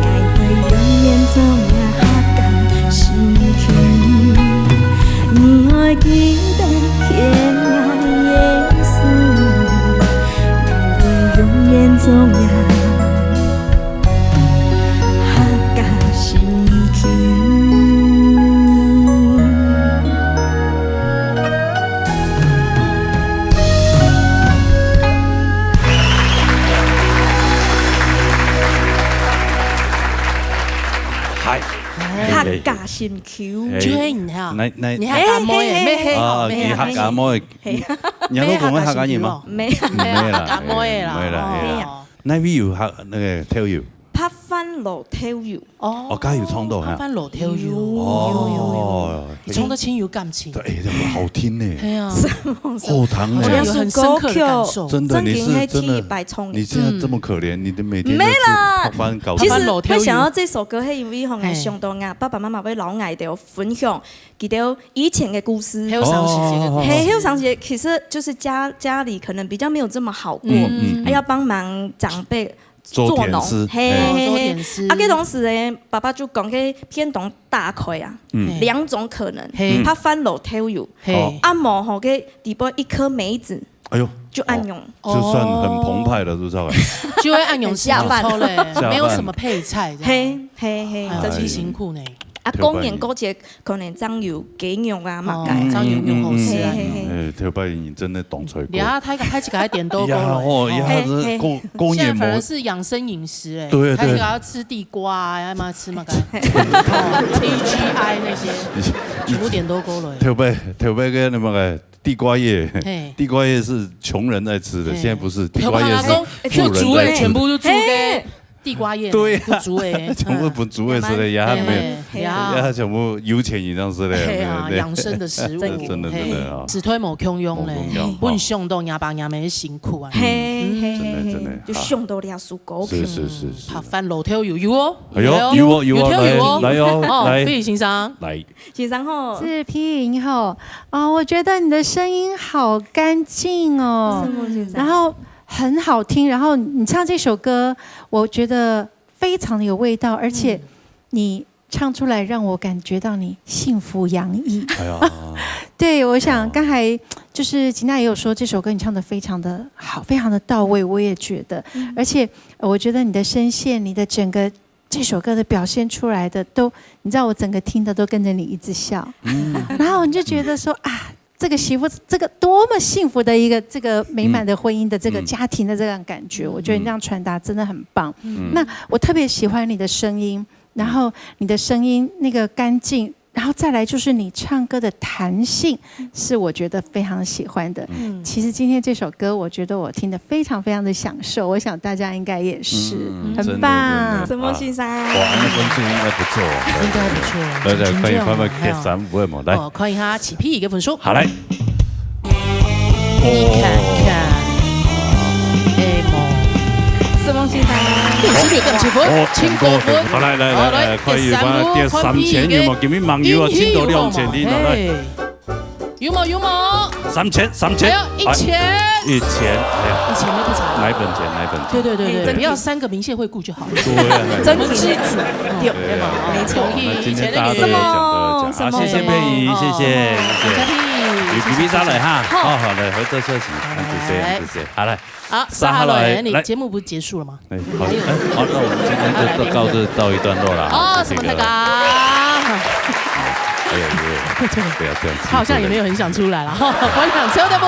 愛會永遠做呀哈達心橋，愛記得天愛耶穌，愛會永遠做呀哈達心橋。客家心橋，追你哈，那你客家妹耶，咩啊，你客家妹，你有講客家人嗎？沒客家妹啦，沒啦，那邊有客那個跳搖，拍翻路跳搖，哦，加油唱到拍翻路跳搖，哦，你唱得清有感情，對，好聽呢，係啊，後堂我有很深刻的感受，真的，你是真的，你現在這麼可憐，你的每天都是拍翻搞，其實會想到這首歌係因為我想到啊，爸爸媽媽會老愛的分享，記得以前的故事，還有上時節的故事，還有上時節，其實就是家裡可能比較沒有這麼好過，要幫忙長輩。做農，嘿，啊，佮同時咧，爸爸就講起偏東大概啊，兩種可能，拍翻路跳搖，啊無吼個底部一顆梅子，哎呦，就暗用，就算很澎湃的，知道吧？就會暗用下飯嘞，沒有什麼配菜，嘿，真係辛苦呢。啊，公園嗰隻可能醬油雞肉啊，嘛介，醬油牛好吃啊。特別你真的懂吹歌。呀，他開始給他點都夠了。公園現在反而是養生飲食哎，對，開始給他吃地瓜啊，要麼吃嘛該，TGI 那些全部點都夠了。特別個那麼個地瓜葉，地瓜葉是窮人在吃的，現在不是，地瓜葉是富人在吃。全部都煮嘅。地瓜葉，對不煮誒，全部不煮誒，是的，也還全部有錢人這樣子嘞，養生的食物，真的啊，只推冇強用嘞，本上到廿八廿妹辛苦啊，真的，就上到倆數高是，拍翻路跳有哦，來哦，來，飛欣賞，來，欣賞吼，是皮影後啊，我覺得你的聲音好乾淨哦，然後。很好聽，然後你唱這首歌，我覺得非常的有味道，而且你唱出來讓我感覺到你幸福洋溢。哎呀，對，我想剛才就是吉娜也有說這首歌你唱得非常的好，非常的到位，我也覺得，而且我覺得你的聲線，你的整個這首歌的表現出來的都，你知道我整個聽的都跟着你一直笑，然後你就覺得說啊。這個媳婦，這個多麼幸福的一個這個美滿的婚姻的這個家庭的這樣感覺，我覺得你這樣傳達真的很棒。那我特別喜歡你的聲音，然後你的聲音那個乾淨，然後再來就是你唱歌的彈性，是我覺得非常喜歡的。其實今天這首歌，我覺得我聽得非常非常的享受，我想大家應該也是，很棒。什麼先生？哇，那分數應該不錯，應該不錯。對，可以快快給3分嘛，來。哦，可以哈，起皮一個分數。好來。你看看，哎麼，什麼先生？請過分。好來，可以吧？點3000有冇？給你網友啊，請到2000的，來。有冇？3000，還有1000，哎呀，1000那不差。哪一本錢？對，不要3個明謝會顧就好了。對，真知足，對嘛？沒錯。今天大家都有講，好，謝謝佩儀，謝謝。比赛来哈，好来合作休息，谢谢，好来。好，撒哈来，你节目不是结束了吗？好，好，那我们今天就告一段落了。哦，什么太高？不要这样。他好像也没有很想出来了。观赏车的不？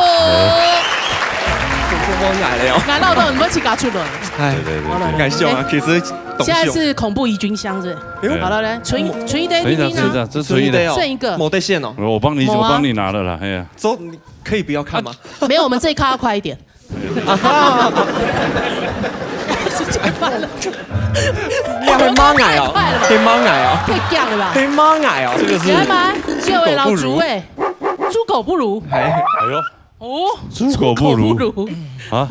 我矮了哟。难道都你们去搞出轮？哎，对，感谢啊，其实。现在是恐怖疑军箱是？好了，来存一堆 DVD 呢？这存一堆哦，剩一个。某对线哦。我帮你拿了啦，哎呀。走，你可以不要看吗？没有，我们这一卡要快一点。直接翻了。你会猫矮哦，会猫矮哦，太犟了吧？会猫矮哦，这个是。来嘛，这位老猪哎，猪狗不如。哎呦，哦，猪狗不如啊，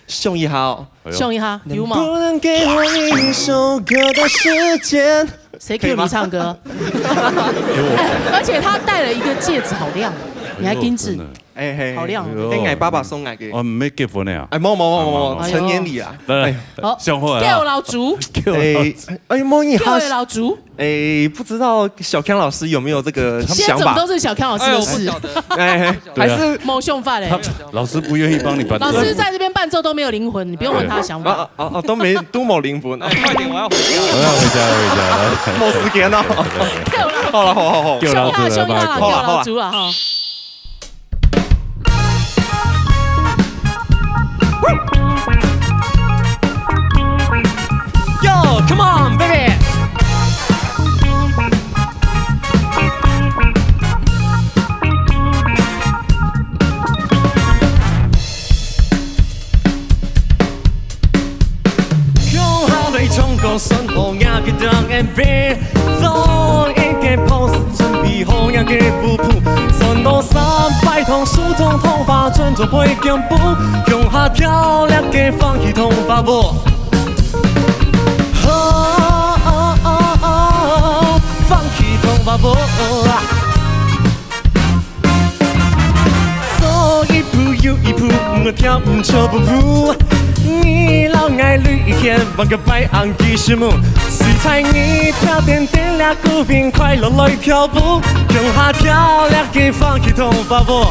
凶一哈哦，凶一哈，有吗？不能给我一首歌的时间。谁给你唱歌？而且他戴了一个戒指，好亮，你还精致。哎嘿，好亮！跟矮爸爸送来给。哦，没结婚呢啊！哎，冇，成年礼啊！来，上货啊！叫老竹。莫你好。叫老竹。不知道小康老师有没有这个想法？现在怎么都是小康老师的事？哎，还是某凶犯嘞。老师不愿意帮你伴奏。老师在这边伴奏都没有灵魂，你不用问他的想法。都没灵魂。快点，我要回家。我要回家。没时间了。好了，好。叫老竹了哈。Yo, come on, baby. Kung haway trong con xuân hồ nhà cái đường em về, rồi em cái pose chuẩn bị hồ nhà cái vũ phụ, xuân đồ三百桶梳妆头发尊重会脚步，用下漂亮嘅放弃头发不。Funky 头发不，走一步又一步，我跳舞就不步。你老爱绿一天，玩个白昂几十亩，水彩你飘点点亮鼓屏，快乐来跳舞，用下漂亮嘅 Funky 头发不。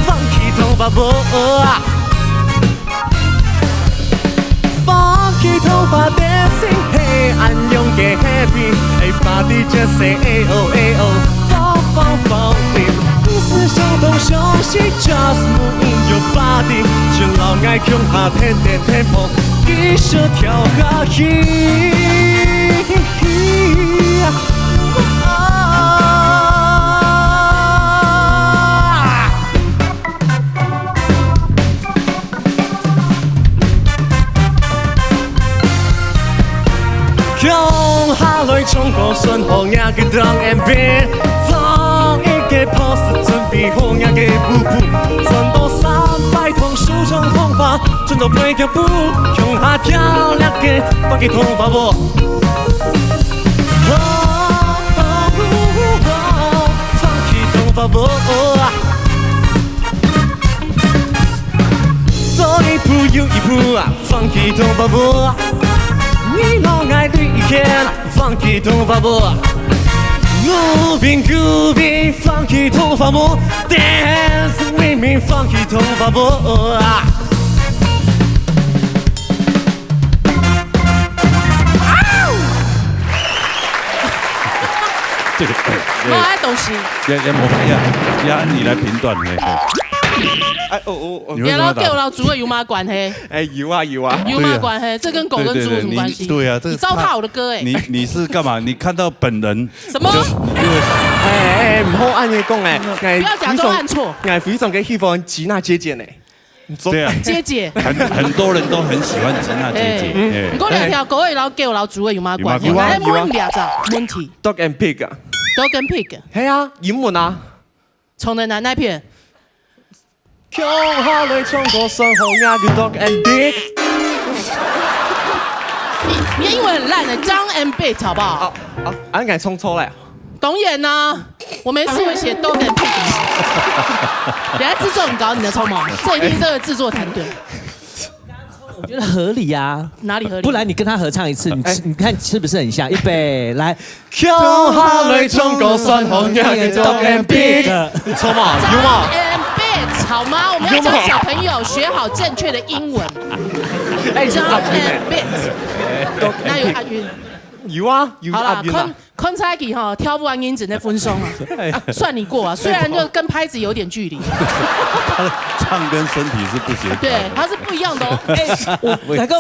Funky 头发不。Funky 头发 dancing， 嘿，暗用嘅 happy， 哎 ，body just say ao ao， funky， 你是想动休息 ，just move in your body， 就老爱用下天天 tempo， 继续跳下去。用下來衝過順河呀嘅當 MV， 放一個 pose 準備好呀嘅步步，順到300桶梳妝頭髮，轉到背腳步，用下漂亮嘅放嘅頭髮喎。放嘅頭髮喎，走一步又一步啊，放嘅頭髮喎。你老愛綠一天 ，Funky 頭髮不 ，Moving grooving Funky 頭髮不 ，Dance with me Funky 頭髮不。这个，我爱东西。呀，你来评断嘿。哎别老给我老猪有嘛关系？哎，有啊，有嘛关系？这跟狗跟猪有什么关系？对啊，你糟蹋我的歌哎！你是干嘛？你看到本人什么？哎，唔好按嘢講誒，不要假裝按錯。我非常嘅希望吉娜姐姐呢。对啊，姐姐，很多人都很喜欢吉娜姐姐。你讲两条狗的老给我老猪的有嘛关系？来问俩咋问题 ？Dog and pig 啊 ，Dog and pig。係啊，英文啊。从的哪片？向下來衝過上河呀嘅 Dog and pig。你英文很烂的，John and Bit 好不好？俺敢冲错了。董演呐，我没事会写 Dog and pig。等下制作很高，你的聪明，这一定是这个制作团队。我觉得合理啊，哪里合理？不然你跟他合唱一次，你看是不是很像？预备来，跳下来中国山河也叫 M B， 错吗？有吗 ？M B 好吗？我们要教小朋友学好正确的英文。张 M B， 那有押韵。有啊，有押韵啊。昆彩吉哈挑不完音只能分松啊，算你过啊，虽然就跟拍子有点距离。唱跟身体是不协调。对，它是不一样的哦。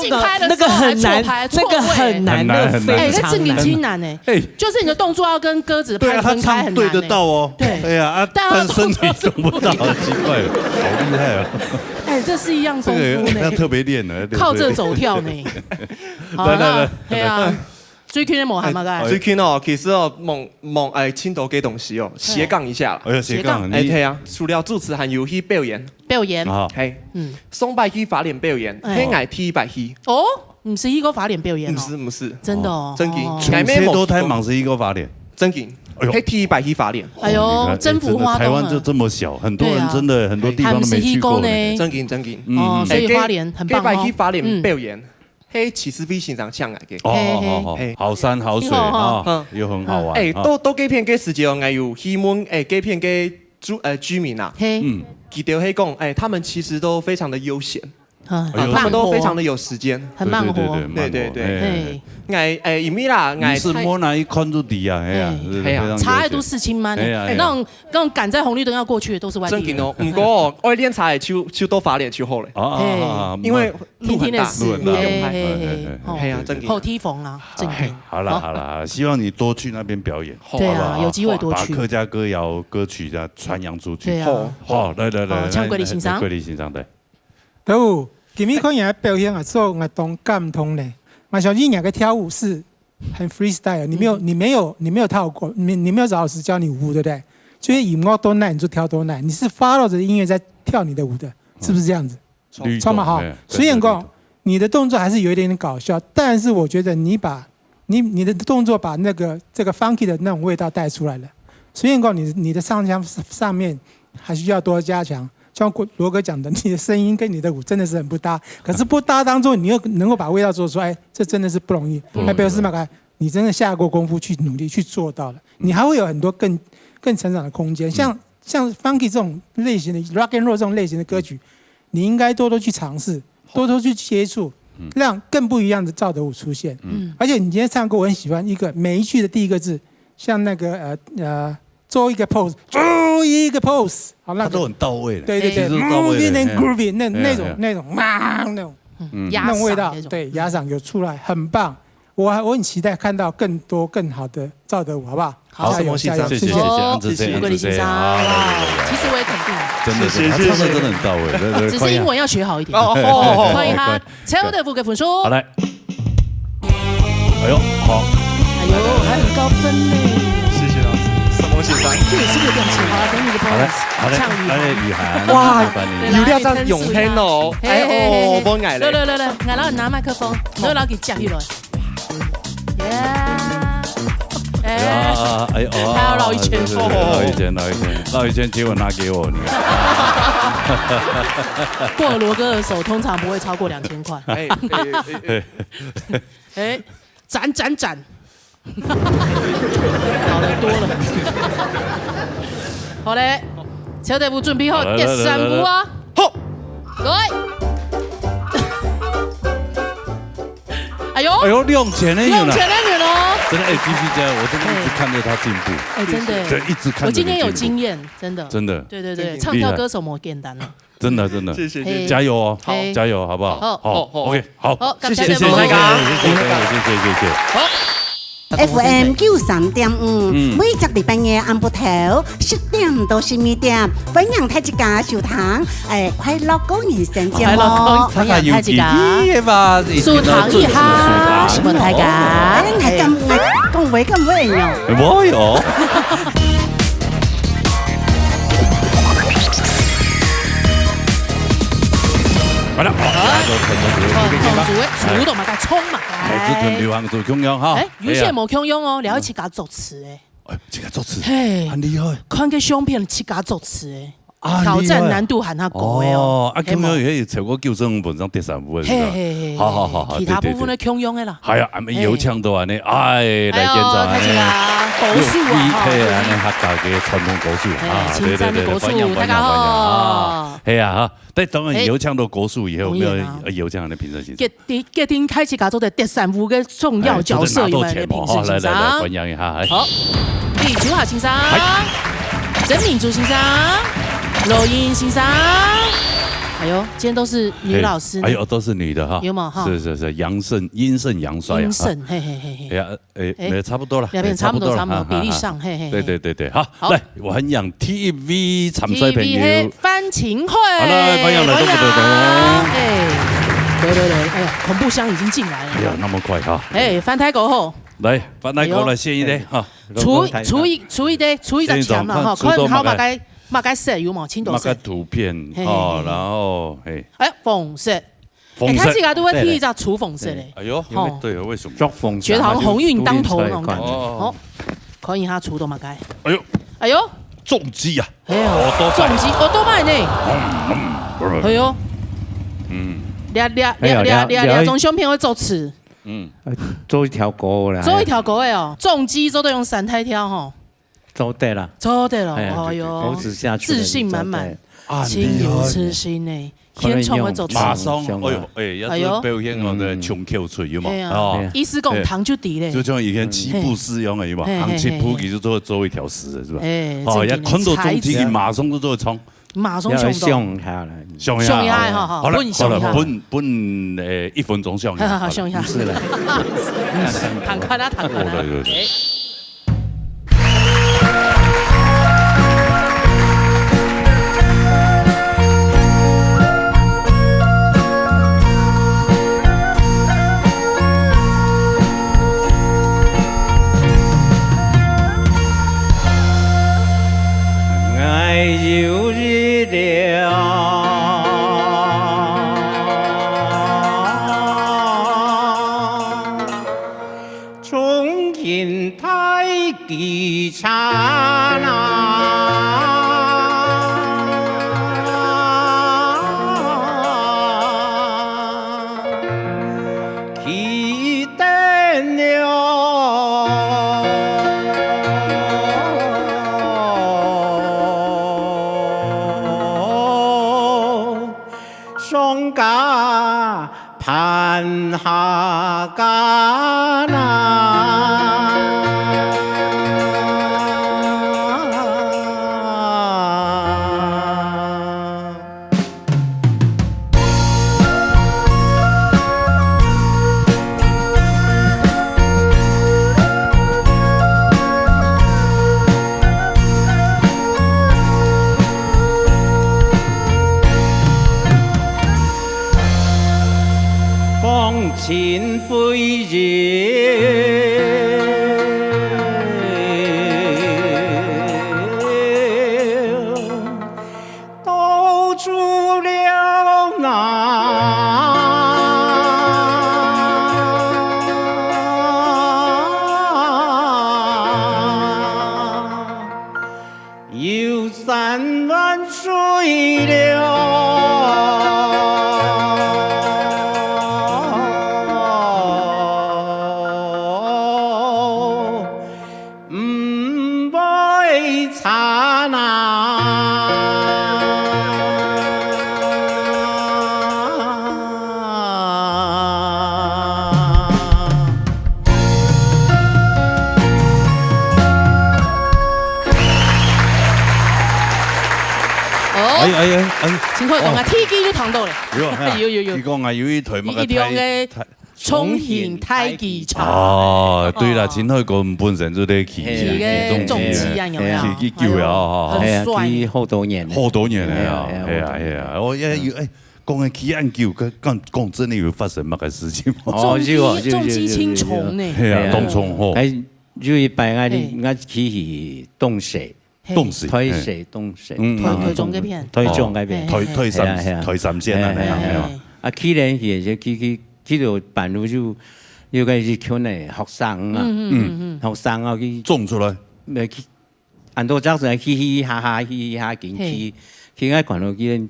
竞拍的时候还错拍，那个很难的，非常难。这很轻难哎，就是你的动作要跟鸽子拍分开很难。对得到哦。对。哎呀啊，但身体动不到，奇怪了，好厉害哦。哎，这是一样功夫呢。要特别练的，靠这走跳呢。来，对啊。最近的无喊嘛个？最近哦，其实哦，青岛给东西哦，斜杠一下了。斜杠，对啊，除了主持，还有去表演。嘿，双拜去法脸表演，黑矮 T 拜去。哦，唔是一个法脸表演哦。不是，真的哦。真嘅，全世都太忙是一个法脸。真嘅，黑 T 拜去法脸。哎呦，征服花东。台湾就这么小，很多人真的很多地方都没去过。真嘅。哦，所以花莲很棒哦。拜去法脸表演。嘿，其实比现场强来嘅。好山好水啊，又很好玩。都给片给时间哦，有希望给片给居民啊。记得嘿讲，他们其实都非常的悠闲，他们都非常的有时间，很慢活。对。因为啦，是摸哪一看入底啊？哎呀，茶爱都事情慢，那种赶在红绿灯要过去的都是外地人。哦，不过爱练茶的手都发练手好嘞。因为路很大，嘿呀，后梯缝啊，好了，希望你多去那边表演。对啊，有机会多去，把客家歌谣歌曲啊传扬出去。好，来，唱桂林欣赏，桂林欣赏对。都，今日看人表演啊，做我动感通嘞。马小姐，两个跳舞是很 freestyle， 你没有跳过，你没有找老师教你舞，对不对？就是以我多难你就跳多难，你是 follow 着音乐在跳你的舞的，是不是这样子？超嘛好。虽然讲你的动作还是有一点点搞笑，但是我觉得你的动作把这个 funky 的那种味道带出来了。虽然讲你的上腔上面还需要多加强。像罗哥讲的，你的声音跟你的舞真的是很不搭，可是不搭当中，你又能够把味道做出来，这真的是不容易。那表示嘛，你真的下过功夫去努力去做到了，你还会有很多更成长的空间。像 funky 这种类型的 rock and roll 这种类型的歌曲，你应该多多去尝试，多多去接触，让更不一样的赵德武出现。而且你今天唱歌，我很喜欢每一句的第一个字，像那个做一个 pose， 做一个 pose， 好，那都很到位的。对 ，groovy and groovy 那种味道，对，牙嗓有出来，很棒。我很期待看到更多更好的赵德武，好不好？好，谢谢，谢谢，其实我也肯定，真的，他唱的真的很到位，只是英文要学好一点。欢迎他，赵德武给分数。好来，哎呦，好，还很高分呢。谢谢老师。这也是个电池，好了，给你个 bonus， 唱雨涵，哇，有料真用听哦，我不爱嘞，来，俺老拿麦克风，我老给接起来，哎呦，还有绕一圈，绕一圈，结果拿给我，过了罗哥的手，通常不会超过2000块，斩。好了多了，好嘞，小队伍准备好，第3步啊，好，来，哎呦，用钱的哦，真的GP 家，我真的一直看着他进步，真的，对，一直看。我今天有经验，真的，对，唱跳歌手没简单了，真的，谢谢，加油哦，好，加油，好不好？好 ，OK， 好，谢谢，谢谢，好。FM 93.5，每集禮拜日暗晡頭10點到12點，歡迎大家收聽快樂高人生節目。歡迎大家收聽一下，希望大家係咁講話咁會用。冇有。好了，主動嘛，該衝嘛，係團流行做強樣哈。有些冇強樣哦，了一起家作詞誒。自己作詞，很厲害。看個相片，自己作詞誒。挑战难度喊他高的哦。强勇也超过92分钟第3部的，好，其他部分的强勇的啦。系啊，油腔都安尼，来检查安尼。高数啊，安尼客家嘅传统高数啊，对，高数大家好。系啊哈，但当然油腔到高数以后，没有油腔的评审形式。决定开启家做的第3部嘅重要角色，有没有评审欣赏？来欢迎一下。好，李秋华先生，曾敏珠先生，罗英先生。哎呦，今天都是女老师，哎呦，都是女的哈，有吗？哈，是，阴盛阳衰啊，阴盛，嘿，差不多了，两边差不多，比例上，嘿，对，好，来，我很养 TV 参赛朋友，翻琴会，好了，欢迎来，对，哎呀，恐怖箱已经进来了，哎呀，那么快哈，翻台过后，来，翻台过来先一点哈，除一只强嘛哈，可能好马该色有冇？青豆色。图片哦，然后粉色。他这个都会剃一张楚粉色嘞。哎呦，对，为什么？觉得好像鸿运当头那种感觉。哦，可以他出的马该。哎呦，重击啊！哎呦，重击，多卖呢。哎呦，两种胸片会做刺。做一条狗啦。做一条狗的哦，重击做都用3台挑吼。做对了，哎呦，自信满满，心有痴心呢，天创会做马上，要是表现我的穷口出有嘛？医师讲糖就低嘞，就像以前7步适用的有嘛？行7步其实做一条丝的是吧？要看到中体马上就做冲，马上上下来，上下哈，好了，1分钟上下，上下是了，躺开啦，躺开啦。有日了，重庆太极场啊，起灯了。双家盼下家啦，风琴飞绕，都出了那，游山乱水了。刹情况讲啊，天机都躺到嘞，有，你讲啊，有一台乜嘅重庆太极场。哦，对啦，前海个本身就得去重击啊，有没有？去救啊，很帅，好多年了啊，係啊，我講嘅起案救，講真的有發生乜嘅事情？重擊青蟲呢？係啊，東蟲吼，有一擺我去凍水。推水凍水，推中嗰邊，推三線啊！啊，去年去到辦路就要個是叫呢學生啊，學生啊去種出來，咪去，按多早上嘻嘻哈哈，嘻嘻哈哈，去去爱看到见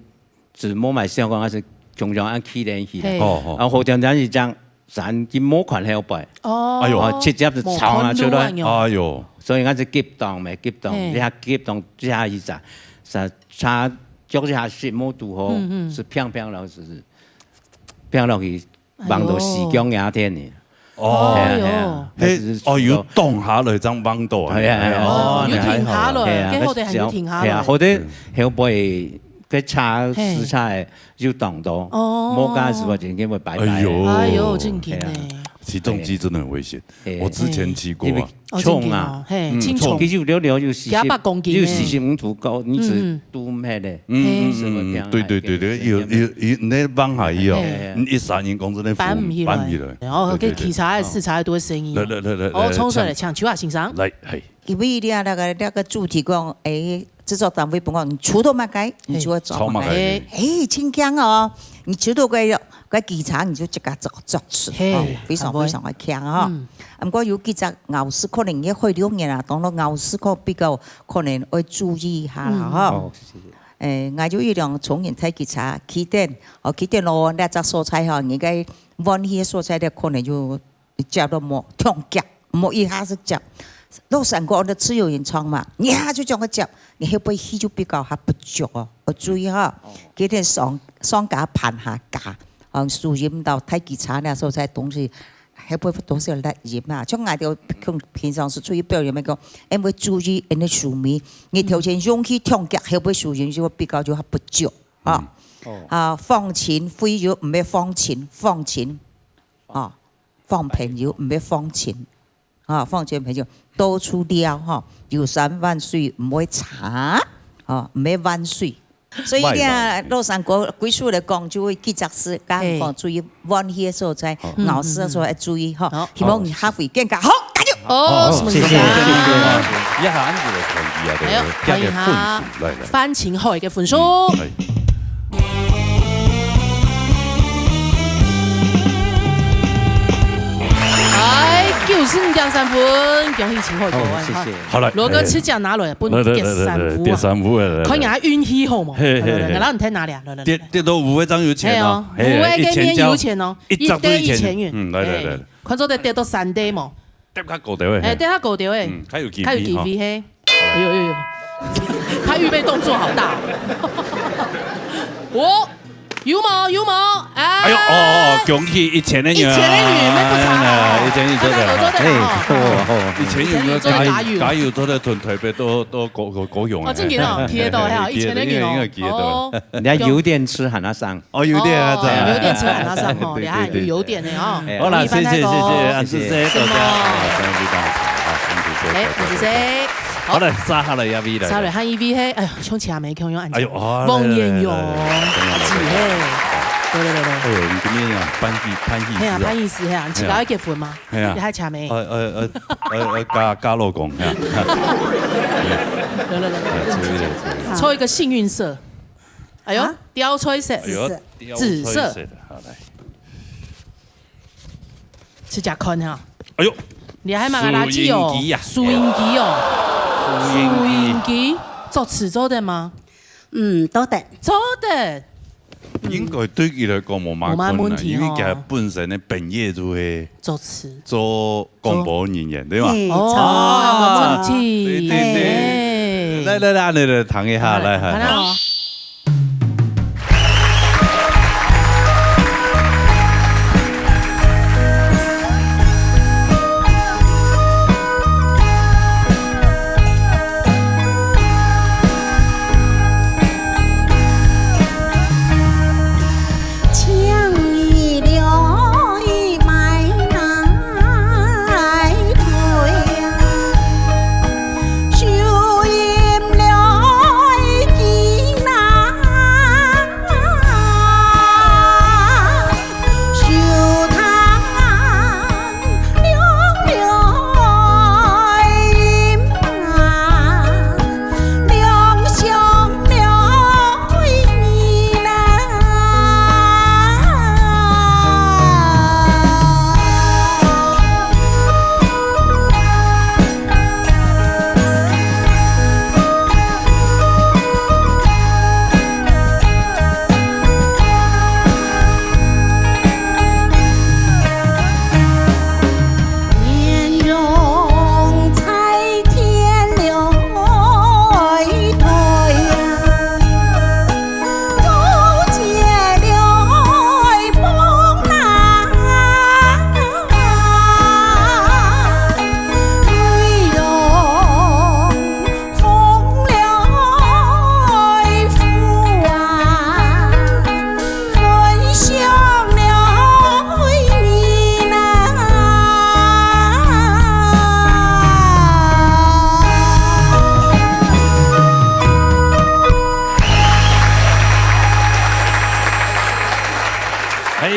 自摸买相关还是常常按起连起来，啊，好点点是将咱去摸款后背，哎呦，直接就吵啊出来，哎呦，所以俺是激动没激动，你下激动下一阵，差脚下是摸度好，是漂漂老是漂落去望到时光雅天的。有动下来张望到啊，有停下来，幾好哋係要停下來，好啲後背佢叉時差要動到，冇加時或者因為拜拜。哎呦，正經咧。起重機真的很危險，我之前騎過啊，重啊，重，其實聊聊就45度高，你是都咩的，對，有那往下以後，一3年公司那翻唔起來，然後佢其他嘅視察多聲音，我衝出嚟唱秋下欣賞，嚟係，因為那個主題講，製作單位不講，你出到乜計，你就要做，真強哦，你出到個技巧你就即刻作出，非常非常嘅強啊！不過有幾隻牛屎可能也開2年啦，當到牛屎可比較可能要注意一下啦嗬。我就一樣從人睇技巧，起點咯，那隻蔬菜嗬，而家揾啲蔬菜咧，可能就夾到冇痛夾，冇一下子夾。老三個的自由原創嘛，一下就將佢夾，你會不會起就比較還不足哦？我注意哈，幾點雙架盤下架。輸入到太極茶那蔬菜東西，還不會多少來鹽啊？像我哋平常是注意表現咩講，因為注意人哋數米，你條件容易痛腳，會不會輸入就比較就還不足啊？放錢飛咗唔係放錢啊，放朋友唔係放錢啊，放錢朋友多出料哈，遊山玩水唔會差啊，唔係玩水。所以咧，老三個歸屬嚟講，就會記雜事，講注意溫馨嘅所在，咬事嘅時候要注意哈。希望你下回更加好，加油！謝謝。一下按住嚟睇啊，睇下翻前去嘅分數。95.3分，恭喜前後過關哈。好啦，羅哥吃獎拿來，本第三副啊。看人家運氣好嘛？然後你睇哪裡啊？跌到5張有錢哦，5個給面有錢哦，1袋1000元。來，看做跌到3袋嘛。跌較高條誒。跌較高條誒。還有機會嘿。有，他預備動作好大。有冇？哎呦，恭喜1000元。1000元，咩不差啦？1000元做得好，1000元假如做得同台北都夠用。真嘅哦，記得到係1000元哦。人家油電吃喊他上，油電啊，油電吃喊他上哦，你還有油電的哦。好啦，謝謝，好嘞，殺下來一 V 嚟。殺來喊一 V 嘿，哎呀，從前沒強用按鍵。王彥勇，阿姊嘿，對。哎呦，你今年啊，潘醫師。係啊，潘醫師係啊，遲搞結婚嘛？係啊。你還前沒？嫁老公係啊。來，抽一個幸運色。哎呦，貂吹色，紫色。好來，是假看哈。哎呦。你還買垃圾哦？收音機哦，收音機作詞做的嗎？做的。應該對佢嚟講冇乜困難，因為佢本身嘅本業就係作詞、做廣播人員，對嘛？冇問題。對，來，彈一下來。修音了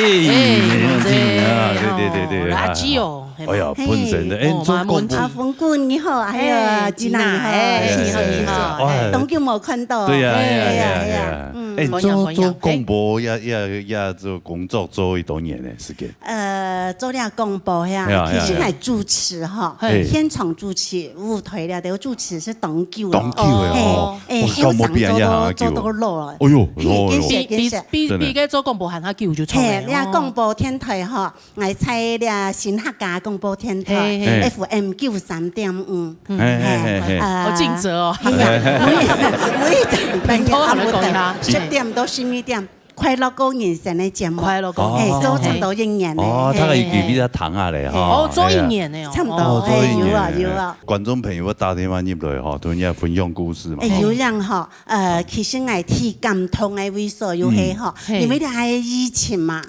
对，垃圾哦。哎呀，本身的，做广播。冯姑你好，还有吉娜你好，董舅冇看到。对呀。做广播也做工作做一多年的时间。做了广播呀，其实来主持哈，现场主持舞台了，都主持是董舅。董舅哦，后上做到老了。哎呦，比个做广播喊他舅就错了。嘿，呀广播天台哈，我猜了新客家广播天台 FM 93.5。好尽责哦。每一集半夜阿不得10點到12點，快樂高人生的節目，快樂高，做差唔多1年咧。哦，他係記比較長下嚟哈。做1年咧，差唔多，有啊。觀眾朋友打電話入來哈，同人分享故事嘛。有人哈，其實我睇感動嘅位所有係哈，因為係疫情嘛，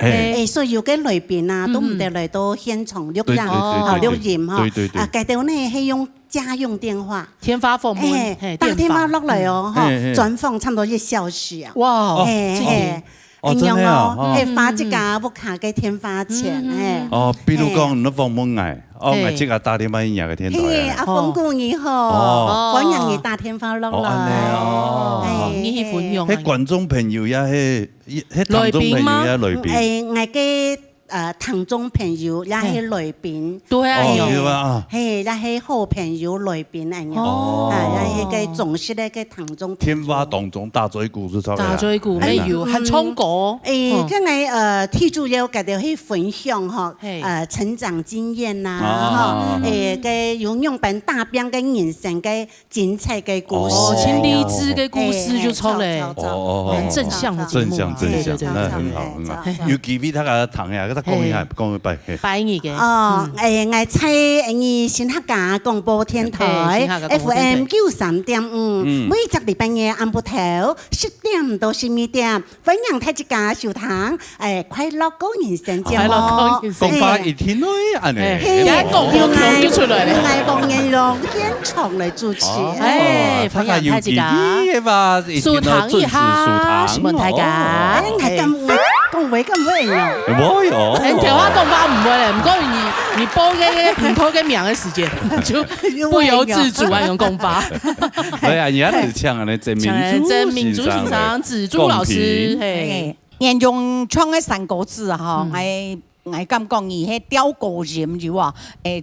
所以有嘅來賓啊都唔得嚟到現場錄音哈，佢哋呢係用家用電話，天發鳳門，打電話落嚟哦，專訪差唔多1小時啊。哇，真係啊，發一家屋卡嘅天花錢，比如講你訪問我即刻打電話入個天台。阿鳳姑你好，歡迎你打電話落嚟。你去分享。喺觀眾朋友也係，喺聽眾朋友也來賓。我嘅聽眾朋友也係來賓，對啊，係也係好朋友來賓嚟嘅，也係個總是咧個聽眾。天花當中打嘴鼓是錯嘅。打嘴鼓沒有，很衝過。跟我最主要佢哋去分享嗬，成長經驗啦，個用用本大邊嘅人生嘅精彩嘅故事，親勵志嘅故事就出嚟，很正向的節目。正向，那很好很好。有幾位他個堂呀？講一下，講一拜。拜你嘅。我猜你新客家廣播天台 FM 93.5，每集禮拜日晏晡頭10點到12點，歡迎大家收聽快樂高人生節目。講法一天內安尼，講就出來了。我幫人用現場來主持。歡迎大家。舒堂一下，什麼大家？講會咁會用。會哦。電話講法唔會咧，唔講你播嘅唔拖嘅名嘅時間，就不由自主啊用講法。對啊，人家是唱啊，真民主欣賞紫珠老師，人用唱嘅三個字哈，我感覺伊迄調高音就話，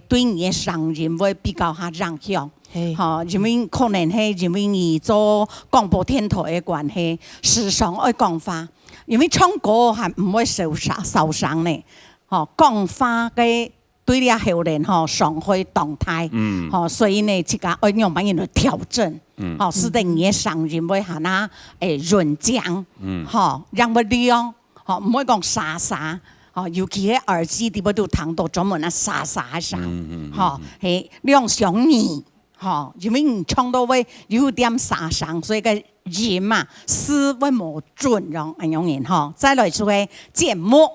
對你嘅聲音會比較較讓向。嚇，因為可能係因為伊做廣播天台嘅關係，時常愛講話。因為唱歌係唔會受傷咧，講話嘅對你後人上會動態，所以呢，這個愛用乜嘢嚟調整，使得你嘅聲音會係那潤降，讓佢亮，唔會講沙沙，尤其係耳機啲嗰度聽到專門啊沙沙聲，係亮上耳。因為你唱到會有點沙聲，所以個音嘛，思會冇準讓咁樣嘅再來就係節目，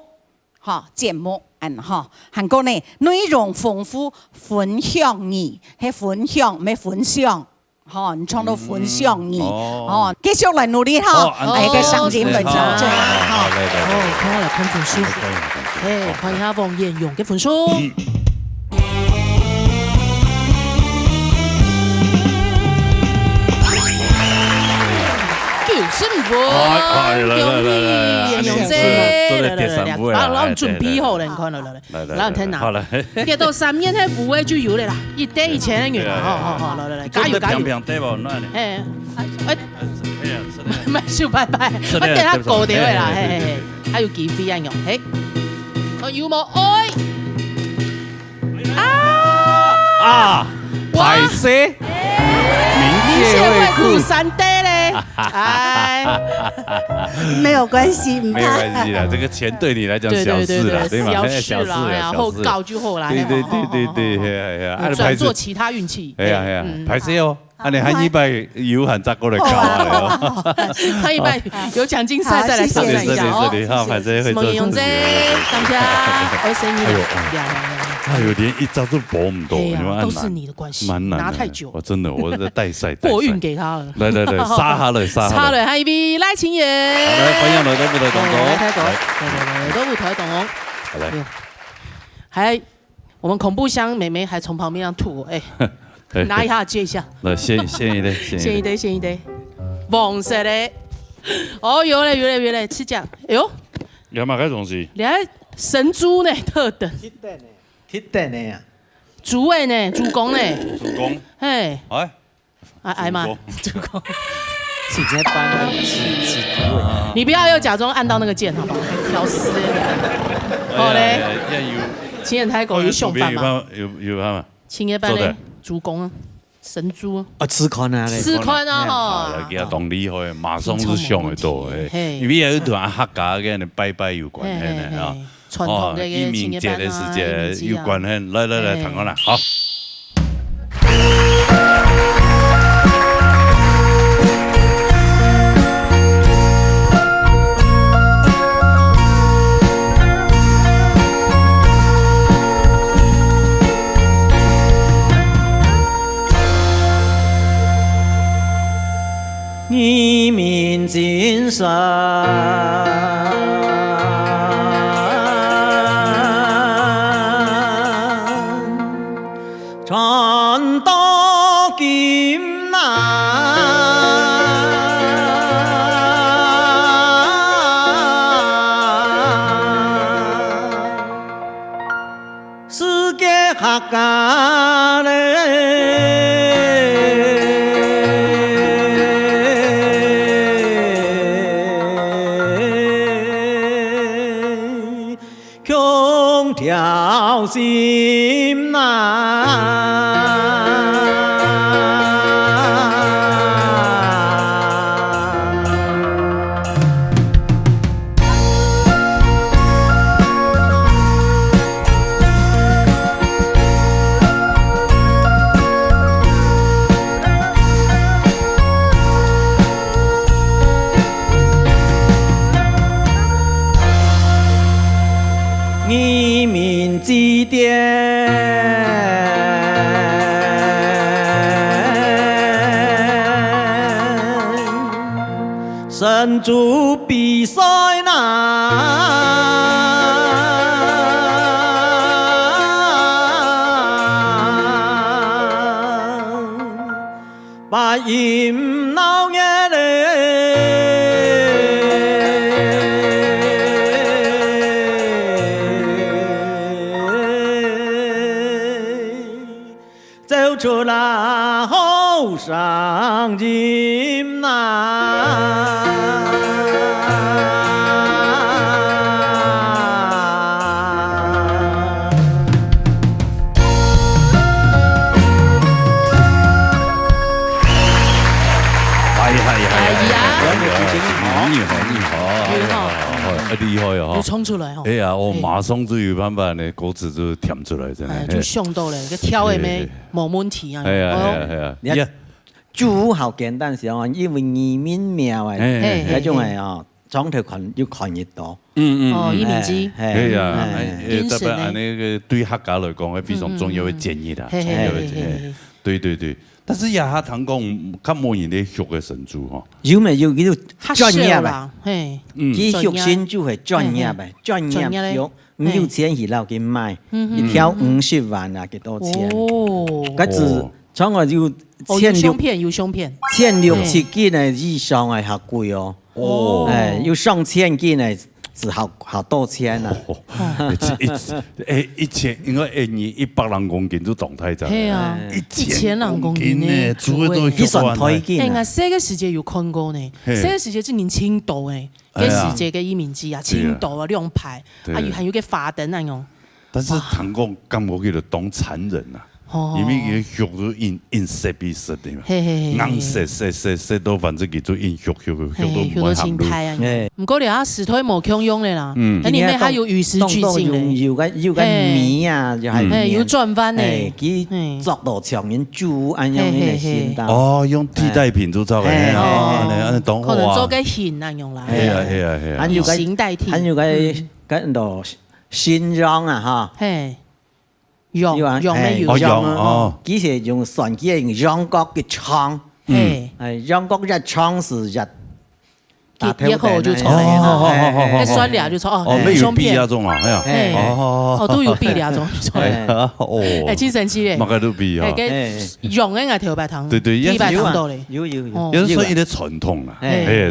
節目韓國呢內容豐富，分享你係分享咩分享，你唱到分享你，繼續來努力嚟個聲音嚟調整。好，看我來看分數，看一下王彥勇嘅分數。幸福，容易，用這，我準備好了，你看來，然後睇哪，跌到3年係不會就有了啦，一袋以前的元，好，來，加油，唔係小拜拜，我等下過掉啦，還有幾飛人用，我有冇愛？排泄，明顯會哭3袋嘞。沒有關係，沒有關係啦，這個錢對你來講小事啦，對嘛？小事啦，然後搞就好啦。對，轉做其他運氣。係啊，排泄哦，你下禮拜有閒再過來搞啊！下禮拜有獎競賽再來挑戰一下哦。好，排泄會做。什麼用啫？大家愛生意。哎呦，连一招都搏不到，都是你的关系，拿太久，我真的我在代赛，过运给他了。来，杀他了，杀了，还一笔赖清言。来，欢迎来都不台东东，来都不台东东。来，还我们恐怖箱妹妹还从旁边这样吐，哎，拿一下接一下。来，先一堆，黄色的。哦，有嘞，吃酱。哎呦，你还买个东西？你还神猪呢，特等。铁蛋的呀，猪的呢，猪公呢？猪公。嘿。哎嘛，猪公。直接搬了几你不要又假装按到那个键，好不好？挑丝。好嘞。青叶太狗有凶犯吗？有吗？青叶班嘞，猪公啊，神猪啊，吃宽啊嘞，吃宽啊哈。来给他动厉害，马上是凶的多诶。因为有团客家跟人拜拜有关系的啊。传统的移民节的时间有关系，来，谈过来，好。移民精神。传到今南，世界客家嘞，空调心南。移民祭奠，神主比赛难，白银闹夜走出了后上金南。厉害哦！就冲出来哦！哎呀，我马上就有办法呢，果子就舔出来，真的。就凶到嘞，个挑的没冇问题啊！哎呀，你看，煮好简单时候，因为移民苗啊，那种係哦，裝條裙要裙熱多。哦，移民機。哎呀，特別按那個對客家來講，係非常重要嘅建議啦，重要嘅建議。對。但是呀，堂講較冇人哋學嘅神主嗬，有咪要叫專業啦，嘿，佢學神主係專業嘅，專業有5,000起樓佢賣，一條50萬啊，幾多錢？哦，嗰陣廠我要有胸片，1,600件嘅以上係好貴哦，要上千件嘅。是好多錢啊！1000應該100人公斤都動態咋？係啊，1000人公斤呢，煮嘅都一算推薦。哎，我這個世界有看過呢，這個世界是年青島誒，這世界嘅移民機啊，青島啊，亮牌，啊，還有個花燈那樣。但是堂講感覺佢就當殘忍啊！因為佢血都硬色比色的嘛，硬色到反正佢都硬血都唔行路。唔過你啊，石推冇強用的啦，喺裏面還有與時俱進的，要個米啊，就係有轉彎的，佢作到長面煮安樣嘅先得。哦，用替代品都做嘅，可能做個hình那樣啦，以形代替。還有個度新裝啊，哈。用咩用哦，其實用船機用陽光嘅窗，陽光一窗是日。一口就出来了，一酸俩就出哦，有笔那种啊，都有笔那种，哦，真神奇嘞，马个都笔啊，用那个头白糖，对，地白糖多嘞，有，也是说伊的传统啦，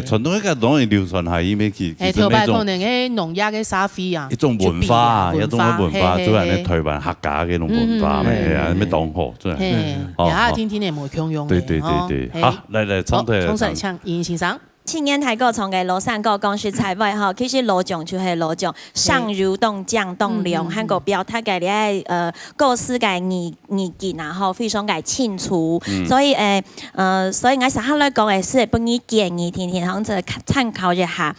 传统那个容易流传下伊面去，头白可能诶农业嘅沙飞啊，一种文化，一种文化，主要咧台湾客家嘅种文化咩啊，咩当好，真系，也下听听你冇腔用，对，好，来，冲上唱，音欣赏。青年台歌從嘅羅山歌講是采位吼，其實羅種就係羅種，上如動降動量，韓國表達嘅咧故事嘅意見啊，吼非常嘅清楚，所以所以我實刻咧講嘅是俾你建議，天響就參考一下，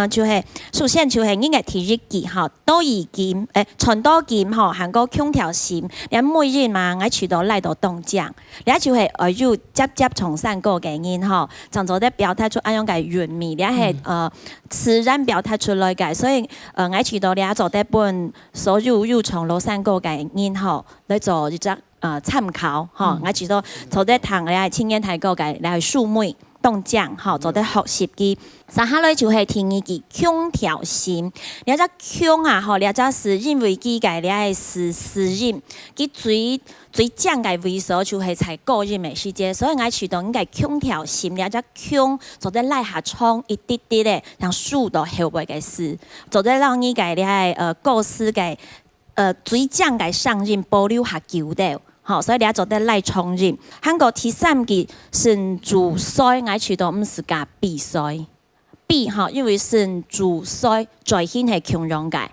就係首先就係應該第一句吼，多意見傳多見吼，韓國空調線，你每日嘛我除到嚟到動降，你就係要接從山歌嘅音吼，就做啲表達出一樣嘅原味，你係自然表達出來嘅，所以我除到你做啲本所有要從羅山歌嘅音吼，你做一隻參考吼，我除到做啲堂你係青年台歌嘅，你係樹妹。動降吼，做啲學習嘅，三下來就係第二句空調線，你只空啊吼，你只是因為佢嘅你係是音，佢最正嘅位數就係在個音嘅時節，所以我除到應該空調線，你只空做啲拉下窗一啲啲咧，讓樹到後尾嘅事，做啲讓你嘅你係故事嘅最正嘅上音保留下久的。好，所以你做得來重音。韓國第三句神主衰，我除到唔是加必衰，必哈，因為神主衰在顯係強弱嘅，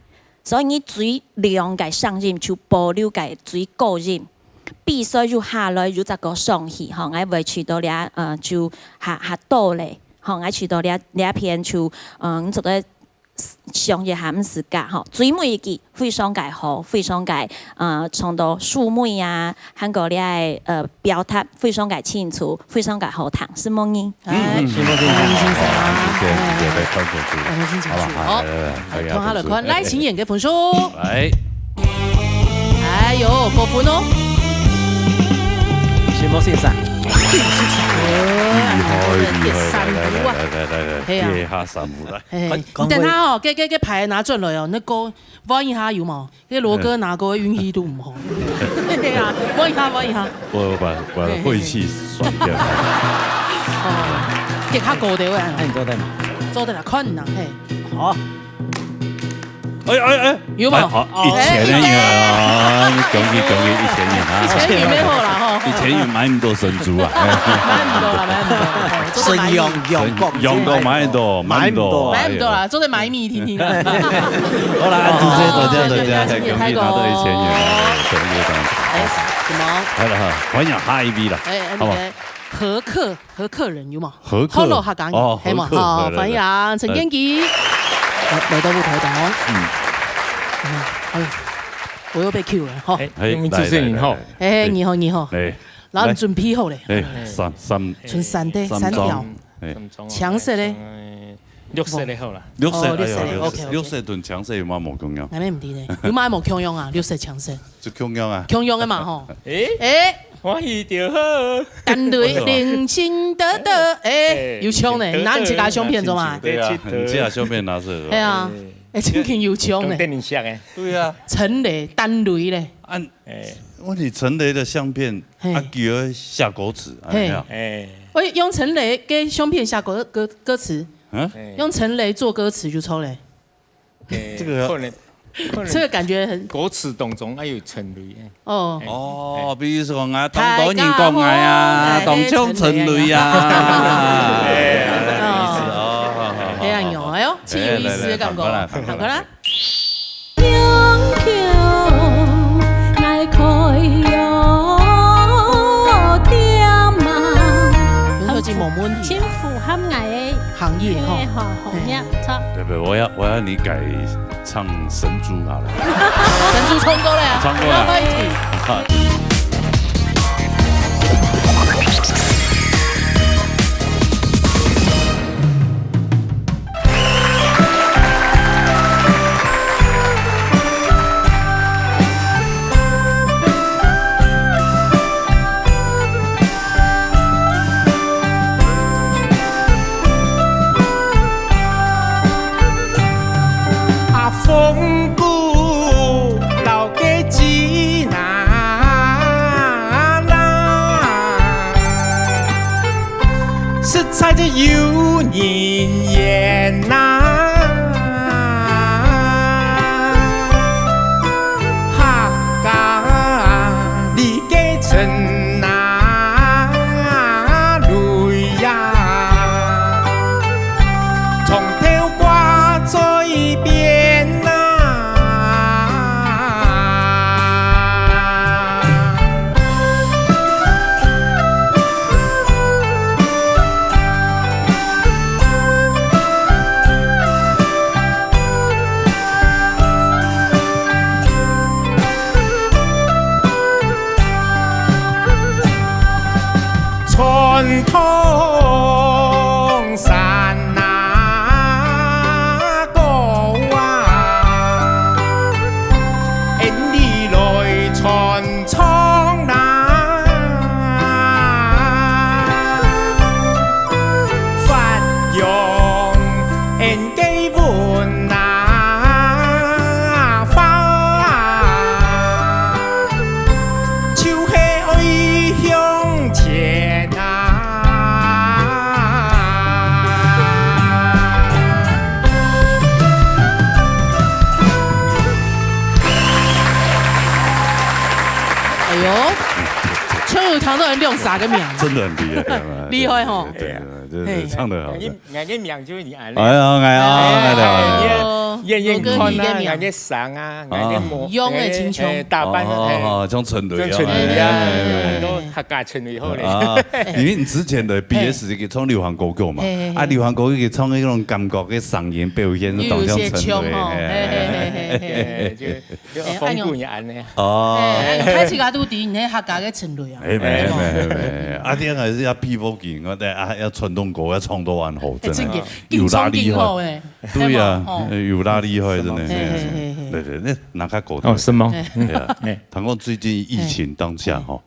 所以你最亮嘅上音就保留嘅最高音，必衰就下來就一個上去，哈，我會除到你就下多咧，哈，我除到你一片就做得。上一下唔是噶吼，最尾一句非常嘅好，非常嘅從到樹妹啊，韓國咧表達非常嘅清楚，非常嘅好聽，是冇呢？是冇先生，好，看下來看，來請演嘅分數，來，哎呦，過分哦，是冇先生。跌下三步來，你等下哦，嘅牌拿轉來哦，那個望一下有冇？嘅羅哥拿個運氣都唔好，係啊，望一下。我把晦氣甩掉。跌下高啲啊！你做得嘛？做得啦，困難係。好。有冇？好，1000元啊！你恭喜1000元啊！1000元咩好啦嗬？1000元買唔到神豬啊！買唔到啦，神用過買唔到啦，做得買米天天。好啦，主持多謝，恭喜拿到1000元啊！恭喜什麼？係啦，歡迎下一位啦，好嘛？何客人有冇？何客客講嘅係嘛？好，歡迎陳建基。來到舞台檔，我又被 Q 了，好，主持人好，你好，然後你準備好咧，存三條，橙色咧，綠色咧好啦，綠色同橙色有冇冇共樣？係咩唔啲咧？有冇冇共樣啊？綠色橙色，就共樣啊？共樣嘅嘛吼，我遇到好，但對靈情得，有槍咧，拿你這個相片做嘛？對啊，你這個相片拿出來。係啊，真係有槍咧。跟你像誒。對啊。陳雷、單雷咧。問題陳雷的相片，叫下歌詞，我用陳雷嘅相片下歌詞，用陳雷做歌詞就錯咧。這個。這個感覺很歌詞當中還有陳雷哦，比如說我當多人講愛啊，當唱陳雷啊，這樣有，哎呦，挺有意思嘅感覺，好過啦。先符合我嘅行業行業，錯。對，我要你改唱神豬好了。神豬唱歌咧，唱歌啦。实在的有人言呐，客家你嘅城呐累呀，从头挂在边呐。春通山那个啊，因你来春窗那，发扬因基文那花，秋夏爱向前。邱友堂都能用3个名，真的很厉害，厉害吼！对，唱得好。俺个名就是你俺。哎呀，演看啊，俺个sang啊，俺个模，用的青春，打扮哦，像陈雷啊，都客家陈雷好嘞。因为你之前的 BS 给唱流行歌曲嘛，啊，流行歌曲唱那种感觉的嗓音表现，都像陈雷，就风骨也安尼。哦，开始家都伫你客家嘅陈雷啊。没，啊，点还是要皮肤劲，我哋啊要传统歌要唱到完好，真的有拉厉害。对呀，有拉厉害，真的。对，那哪个狗哦，是吗？对啊，唐公最近疫情当下哈，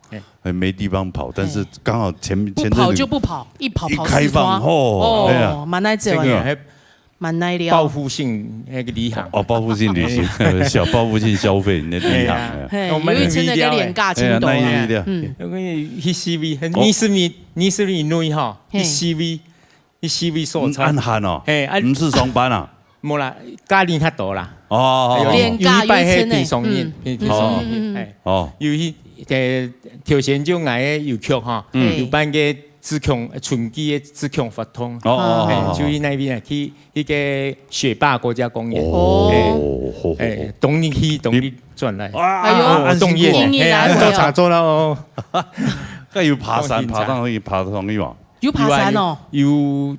没地方跑，但是刚好前阵不跑就不跑，一跑跑开放哦，蛮耐做的。蛮耐的。报复性那个旅行哦，报复性旅行，小报复性消费那旅行。我们以前那个廉价青岛啊，我跟你去 CV， 你是你女哈，去 CV 所在。暗汉哦，不是上班啊。冇啦，家庭较多啦。哦，廉价有一的送宴，哦，有一条线就挨个邮局哈，有办个自强春季的自强发通，就去那边去一个雪霸国家公园，冬日去，冬日转来，哎呦，冬夜，做茶做了哦，那有爬山，爬上去嘛。有爬山哦，有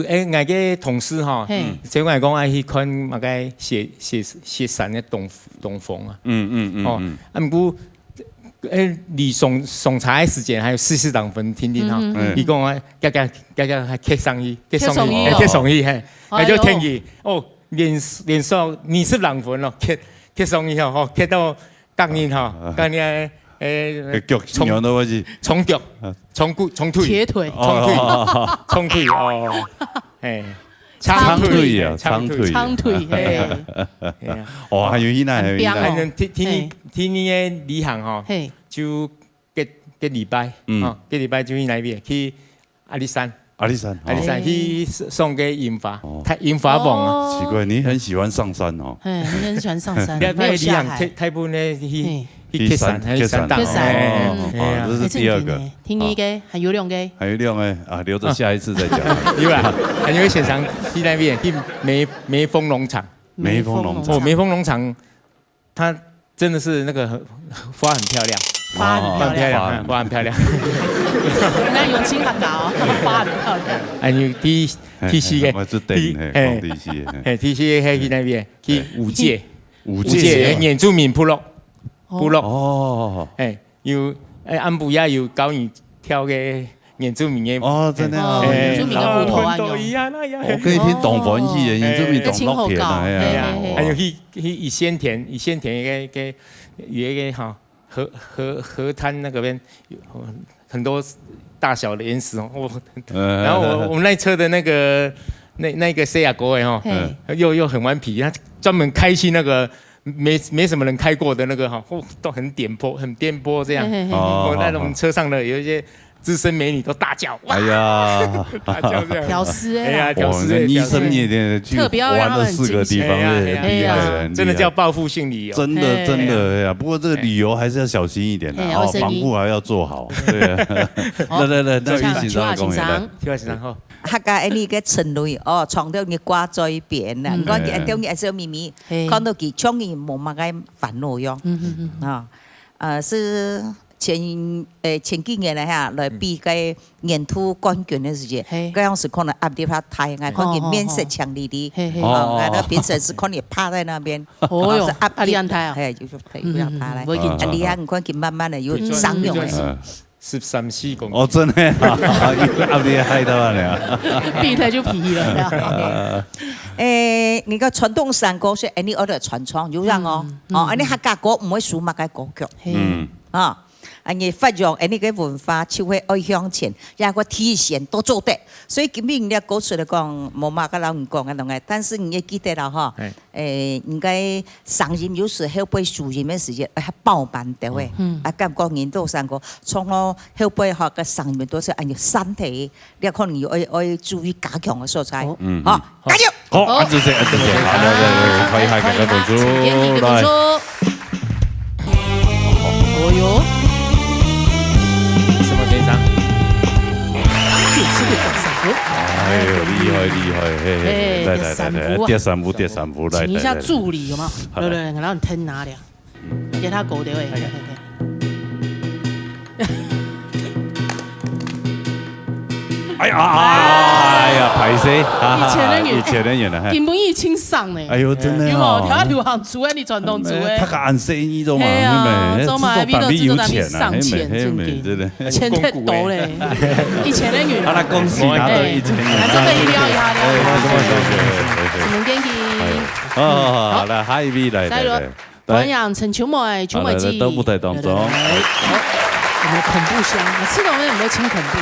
俺个同事哈，即我讲爱去看那个雪山的东风啊，哦，啊不过离送茶的时间还有40多分，听听哈，伊讲啊，加还贴上去，贴上去嘿，那就天气哦，连说你是人分咯，贴上去吼，贴到隔年哈，隔年。冲到位置，冲脚，冲腿，铁腿，冲腿哦，哎，长腿啊，长腿，哦，还有伊那，还有伊那，听你的旅行哈，就个礼拜，个礼拜就去那边去阿里山去送给银发网啊，奇怪，你很喜欢上山哦，你很喜欢上山，没有下海，太不呢去山，这是第二个。听你嘅，很有用嘅，啊，留着下一次再讲。有啊，还有现场去那边去梅峰农场，梅峰农场，它真的是那个花很漂亮，花很漂亮。那永清很高，花很漂亮。还有 TC 嘅，TC 喺去那边去五界原住民部落。哦，有安布亚有教你跳个原住民的哦，真的啊，原住民的骨头啊，我可以听懂翻译的原住民懂落田啊，还有去乙仙田个有哈河滩那个边有很多大小的岩石哦，然后我们那车的那个塞亚国哈，又很顽皮，他专门开去那个。没什么人开过的那个哈，都很颠簸这样。那种车上的有一些资深美女都大叫，哎呀，大叫这样，调丝哎呀，我们医生也得去玩了4个地方，厉害，真的叫报复性旅游，真的真的，哎呀，不过这个旅游还是要小心一点的，防护还要做好，对啊，来，那一起上公园，去欣赏好。客家呢個陳女哦，床到你掛在邊啦，我見到你小咪咪，看到佢衝你冇乜嘅煩惱樣，是前幾年嚟嚇來比個年度冠軍嘅時間，嗰樣時可能壓啲他台，我看見面色強烈啲，我那邊時是看你趴在那邊，哦喲，壓啲台啊，係就是睇讓他來，壓啲我看見慢慢的有傷用嘅。13、14公斤哦，真的啊，阿你害到了，避开就皮了。你個傳統山歌是any other 傳唱，有樣哦，你客家歌唔會輸乜嘅歌曲，你發揚你嘅文化就會愛向前，也個體現都做得。所以今日你歌詞嚟講冇乜個老人講嘅東西，但是你要記得啦哈，應該上任有時後輩輸任嘅時間係包辦到嘅，感覺年度山歌從我後輩學嘅上任都是按照身體，你可能要愛注意加強嘅所在，加油！好，安住先，好，來，可以下個動作，來。哦喲。哎呦，厲害！來，第三步，來，請一下助理有嗎？來，然後你聽哪裡？給他狗的喂。哎呀，排死！以前的人，根本已經上呢。哎呦，真的哦！條流行族誒，你傳統族誒。他個按生意做嘛，做嘛，邊度知道咱們上錢，真的，錢太多嘞。以前的人，他恭喜拿到1000，這個一定要一下的。你們genki。好，來下一位來。歡迎陳秋梅，秋梅姐。都舞台當中。我們恐怖箱，吃東西有沒有輕恐怖？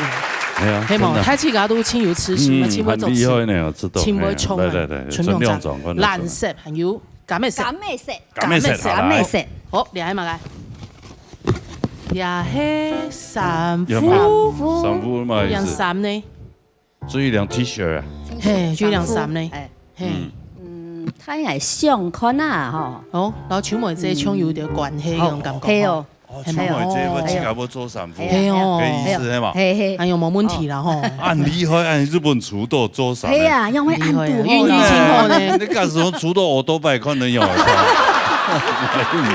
希望太子家都清油吃素，清不做吃，清不沖啊，純兩種，藍色還有橄欖色，咩色？好，你喺埋嚟，也係衫褲嘛，樣衫呢？注意兩 T 恤啊，嘿，注意兩衫呢？睇係相看啊，嗬。好，然後秋梅姐沖油條關係嗰種感覺。係哦。秋梅姐，我自己要做衫褲，係哦，嘅意思係嘛？哎呦，冇問題啦吼。按厲害，按日本廚道做衫。係啊，因為按度願意請我呢？你嗰時候廚道我都拜可能有。唔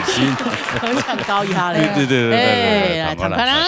信。很想高一下嘞。對，來談判啦。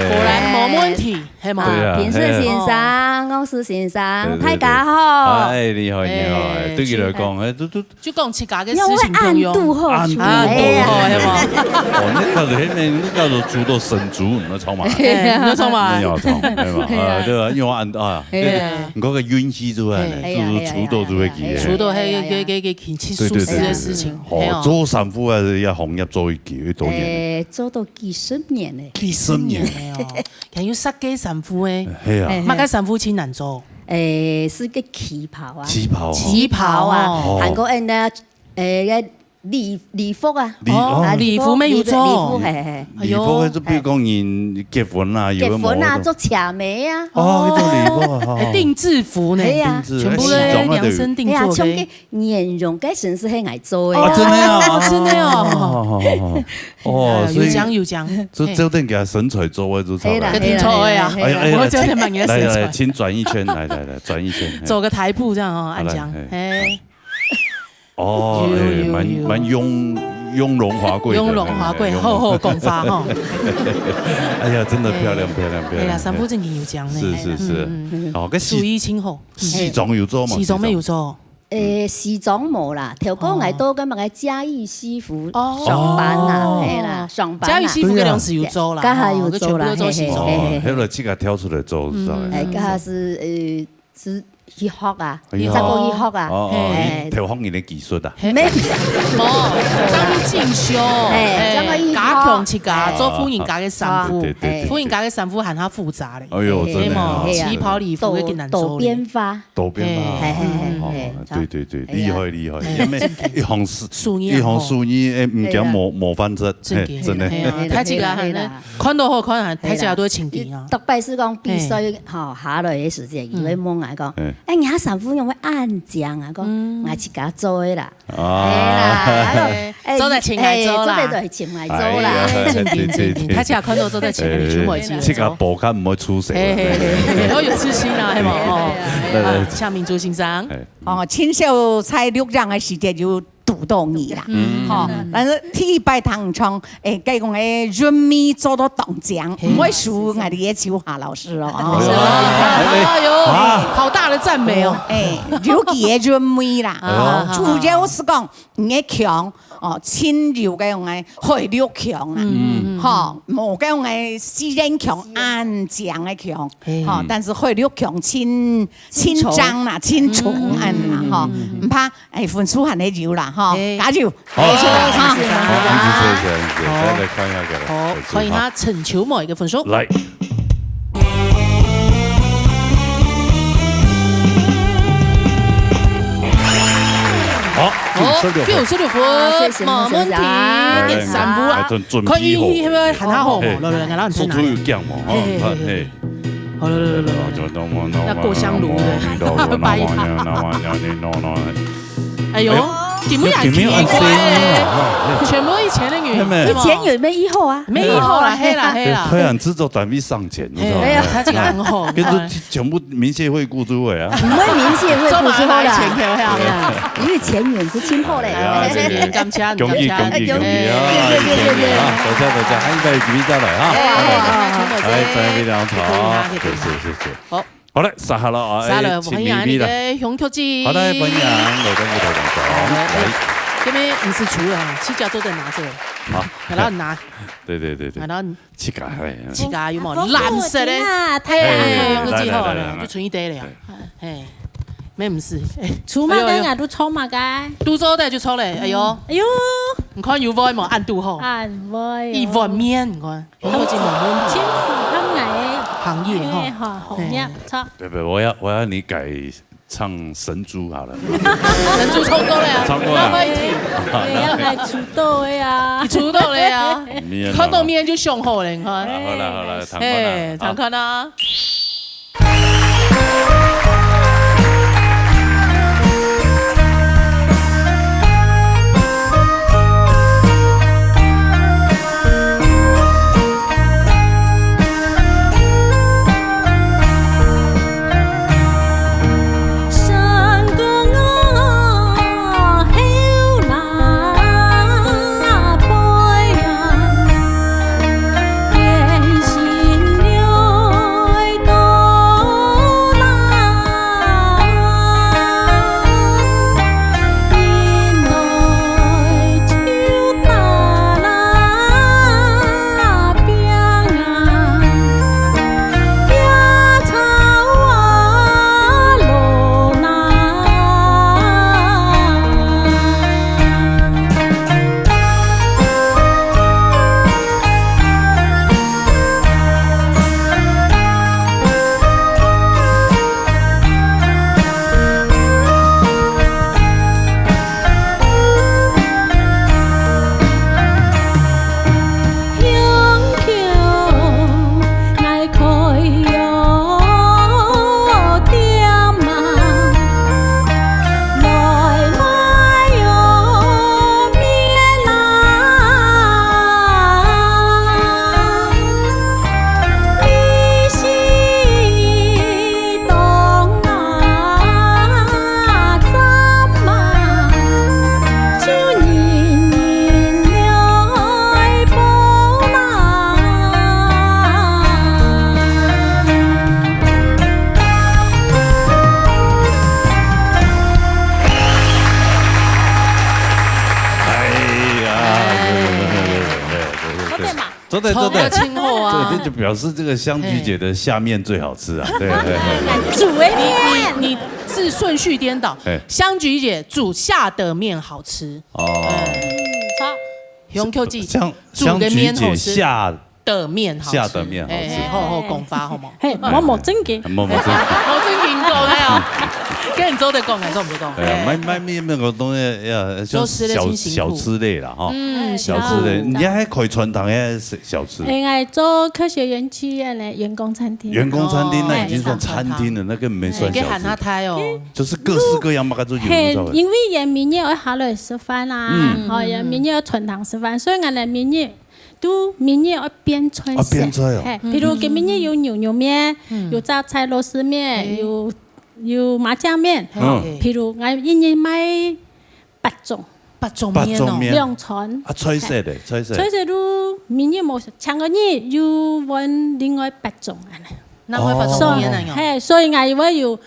果然冇问题，系嘛？平顺先生、公司先生，大家好。哎，你好，对佢嚟講，都就講自家嘅事情平庸，按度好，係嘛？哦，你搞到喺面，你搞到煮到神豬，唔好炒埋，唔好炒埋，唔好炒，係嘛？對啊，因為我按啊，嗰個運氣就係，就是煮到就會記，煮到係嘅件切素食嘅事情。哦，做神父啊，要行業做幾多年？做到幾十年咧，幾十年哦，仲要設計神父誒，係啊，乜嘅神父錢難做？是個旗袍啊，旗袍啊，韓國人咧禮服啊，禮服咩要做？禮服就比如講人結婚啊，結婚啊，做茶媒啊，哦，呢種禮服啊，定制服呢，全部咧量身定做嘅，年容嘅城市係愛做嘅，真係啊，真係啊，哦，有獎，就酒店給他身材做啊，就係啦，挺錯嘅啊，我酒店幫你身材，來，請轉一圈，來，轉一圈，走個台步這樣哦，按獎，哎。哦，蠻雍容華貴，雍容華貴，好講法哈。哎呀，真的漂亮。哎呀，神父真係有獎呢。是。哦，個屬於清好。西裝有做嘛？西裝咩有做？西裝冇啦，頭個我都咁嘅嘉義西服上班啦，係啦，上班。嘉義西服嗰兩時有做啦，家下有做啦，哦，後來自己挑出來做，是吧？家下是醫學啊，做過醫學啊，調學人嘅技術啊，咩？冇，將佢進修，加強自家做婦人家嘅神父，婦人家嘅神父係較複雜咧。哎呦，真係旗袍禮服嘅艱難做。多變化，對，厲害，因為一行樹葉唔驚磨翻質，真係。睇自家係咧，看到好看，睇自家都會清潔啊。特別是講必須下來嘅時間，因為冇嗌講。哎，你神父用咩按醬啊？講我自家做的啦，係啦，做在前來做啦，做在前來做啦，他只要看到做在前來，全部記得。這個步伐唔會出錯，好有自信啊，係嘛？哦，像民族先生，親手採綠醬嘅時間就讀到你啦，但是體拜堂唱，計講嘅潤米做到當獎，唔會輸我哋嘅秋華老師咯。哎呦，好大的讚美哦！有嘅潤米啦，主要是講嘅強哦，親柔嘅用嘅血肉強啊，冇嘅用嘅私人強，安醬嘅強，但是血肉強親張啦，親重安啦，唔怕分數係你柔啦。加油！好，謝謝，來看一下嘅。好，歡迎他陳秋某一個分數。來，好，96分，冇問題。第三步啊，可以係咪喊下好？來，然後你出有獎嘛？好，來，要過香爐的，擺一下。哎呦！點樣全部以前的女，以前有咩以後啊？沒以後啦，黑啦。推廣製作單位上錢，你知道嗎？他很好，跟住全部民協會顧主委啊。唔會民協會顧主委啦，因為前元是親厚嘞。感謝，恭喜啊！多謝，應該幾邊再來哈？非常好，謝。好嘞，殺下啦！歡迎你嘅熊球子。好嘞，歡迎來跟舞台上講。這邊唔是廚啊，起家都在拿着。好，然後拿。對。然後起家有冇藍色咧？熊球子好啦，就存一堆了。咩唔是？出馬嘅我都抽馬嘅，都做的就抽嘞。哎呦，唔看有冇冇按度好？按會。一碗麵，唔看。熊球子冇問題。行業哈，紅葉錯。不，我要你改唱神豬好了。神豬唱過了呀，唱過了。你要改出道的呀？你出道了呀？看到面就雄厚了，你看。好了，常看啊。心流。对，清货啊，这就表示这个香菊姐的下面最好吃啊，对。煮的面，你是顺序颠倒，香菊姐煮下的面好吃哦。用 Q 记，香菊姐下的面好吃，好公发好冇？嘿，冇正經，冇正經講啊！跟人做得講，做唔做講？買面那個東西要就小吃類啦，哈，小吃類，你還可以傳統嘅小吃。我做科學園區嘅員工餐廳。員工餐廳那已經算餐廳了，那根本沒算小吃。喊他胎哦，就是各式各樣嘛，就有。因為人民業要下來食飯啦，人民業要傳統食飯，所以我哋民業。都明日要變菜色，譬如佢明日有牛肉麵，有榨菜螺絲麵，有麻醬麵。譬如我一年買8種麵哦，2餐。啊，菜色的，菜色都明日冇食，上個月要揾另外8種啊。那會8種麵啊？所以我以為有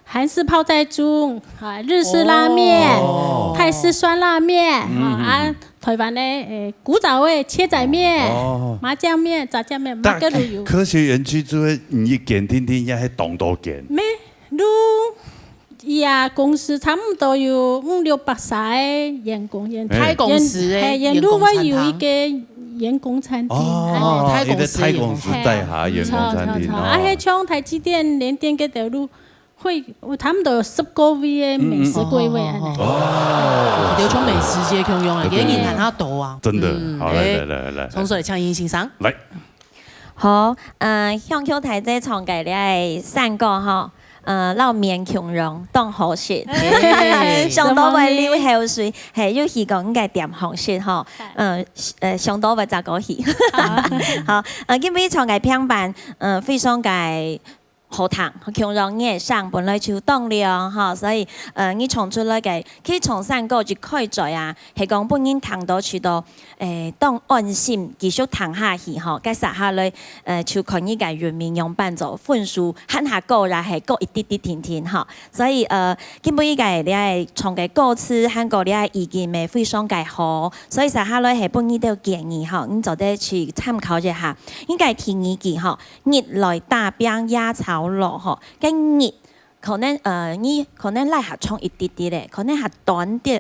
韓式泡菜豬，日式拉麵，泰式酸辣麵，啊。台灣的古早味切仔麵、麻醬麵、炸醬麵，乜都有。科學園區做嘅，你見聽也係棟多間。咩？公司差唔多有500-600員工，太公司嘅員工餐廳。有一個員工餐廳。太公司帶下員工餐廳。係像台積電、聯電嘅條路。會，他們都有10個位嘅美食櫃位啊！有種美食街共用啊，給你睇下多啊！真的，好來，從這裡唱音欣賞。來，好，向 Q 台在創嘅咧3個哈，撈面窮容當好食，上到位流口水，係要去講嘅點好食哈，上到位就講去。好，今日創嘅片版，非常嘅。好糖，強容易上本來就當量哈，所以你從出來嘅，可以從3個就開在啊，係講本人糖到處到當安心繼續糖下去哈，該撒下來就可以嘅人民用伴奏分數慳下高啦，係高一啲啲甜甜哈，所以基本依個你係從嘅歌詞韓國你係意見咪非常嘅好，所以撒下來係本人都建議哈，你就得去參考一下，應該聽意見哈，熱來大餅野炒。落嗬，跟熱可能你可能拉下衝一啲啲咧，可能下短啲，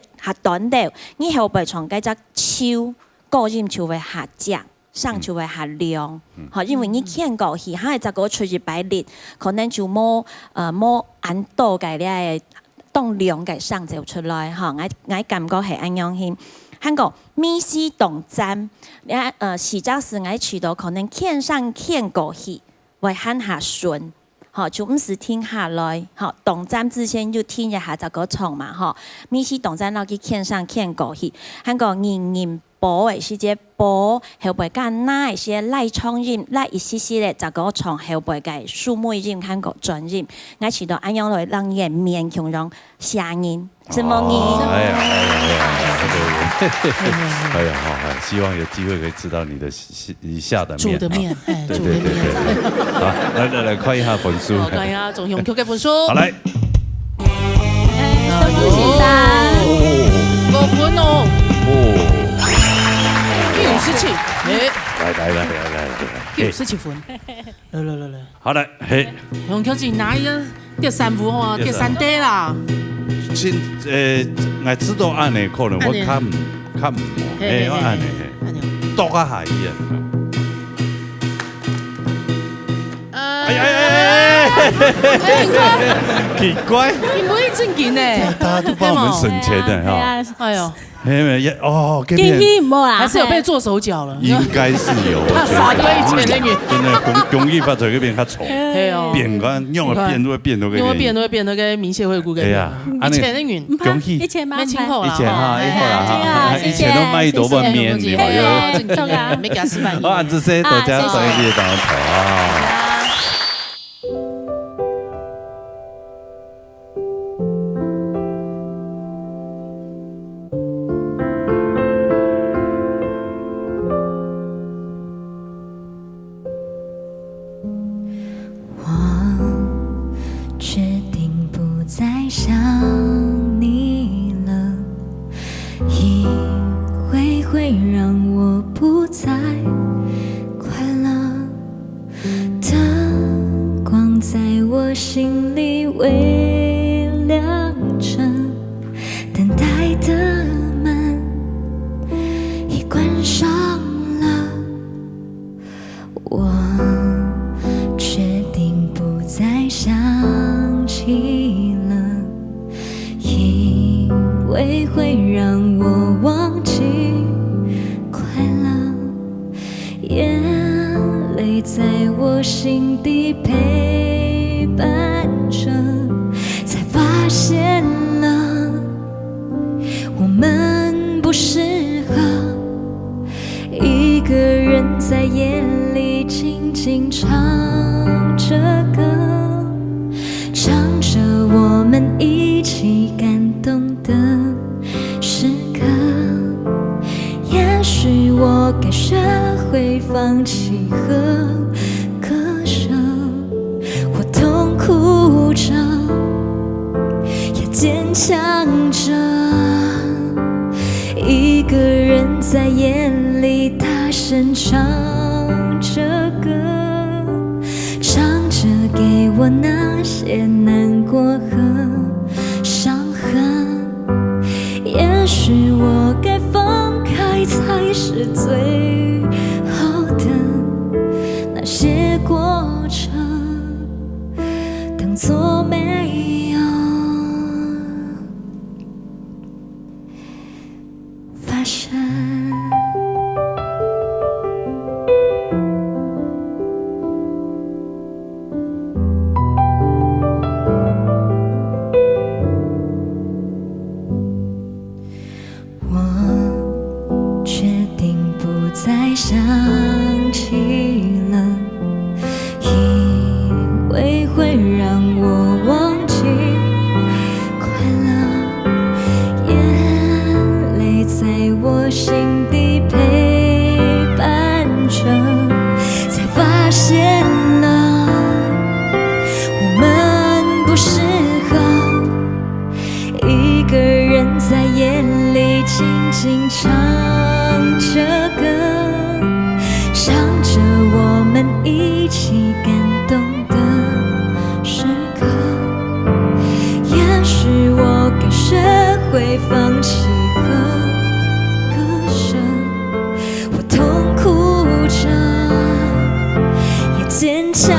你後背從嗰隻超高音就會下降，上就會下亮，嚇，因為你見過去，嚇就個隨住擺列，可能就冇按到嘅咧，當亮嘅上就出來，嚇，我感覺係咁樣先。韓國米絲動站，時則是我去到可能見上見過去，會喊下順。好，就唔是停下來，好，動站之前就停一下就個唱嘛，吼，米是動站落去看上看過去，韓國人播嘅是隻播，後背間那一些來唱音，來一些些咧就個唱後背嘅數目音，韓國轉音，我知道咁樣來讓人面強讓聲音，什麼音？哎呀，好，希望有機會可以知道你的下的面，煮的面，對，好，來看一下分數，看一下總用 Q 嘅分數，好來，辛苦先生，5分哦。57，來，97分，來，好嘞，嘿，用口子拿一第3分哦，第3題啦。我知道按呢，可能我看唔，我按呢，多下下意啊。奇怪，你唔可以正經呢？大家都幫我們省錢的哈。哎呦。哦，還是有被做手腳了。應該是有。他傻對錢的你。真的，公益發財嗰邊較醜。變個用個變都會變到個。用個變都會變到個明謝會顧嘅。哎呀，以前的雲。恭喜。以前蠻清好啦。以前都賣多半面的嘛。正宗啊，沒給他示範。哇，這些大家專業當頭啊。会让我不再我心里微亮着，等待的门已关上了，我决定不再想起了，因为会让我忘记快乐，眼泪在我心底陪伴着，才发现了我们不适合，一个人在夜里静静唱着歌，唱着我们一起感动的时刻。也许我该学会放弃和割舍，我痛苦着，也坚强着，一个人在夜里大声唱着歌，唱着给我那些难过和伤痕。也许我该放开才是最好的，那些过程当作没有发生。我决定不再想起了，因为会让我忘记快乐，眼泪在我心底陪伴着，才发现了我们不适合，一个人在夜里静静唱着歌，唱着我们一起感动的时刻。也许我该学会放弃和割舍，我痛苦着，也坚强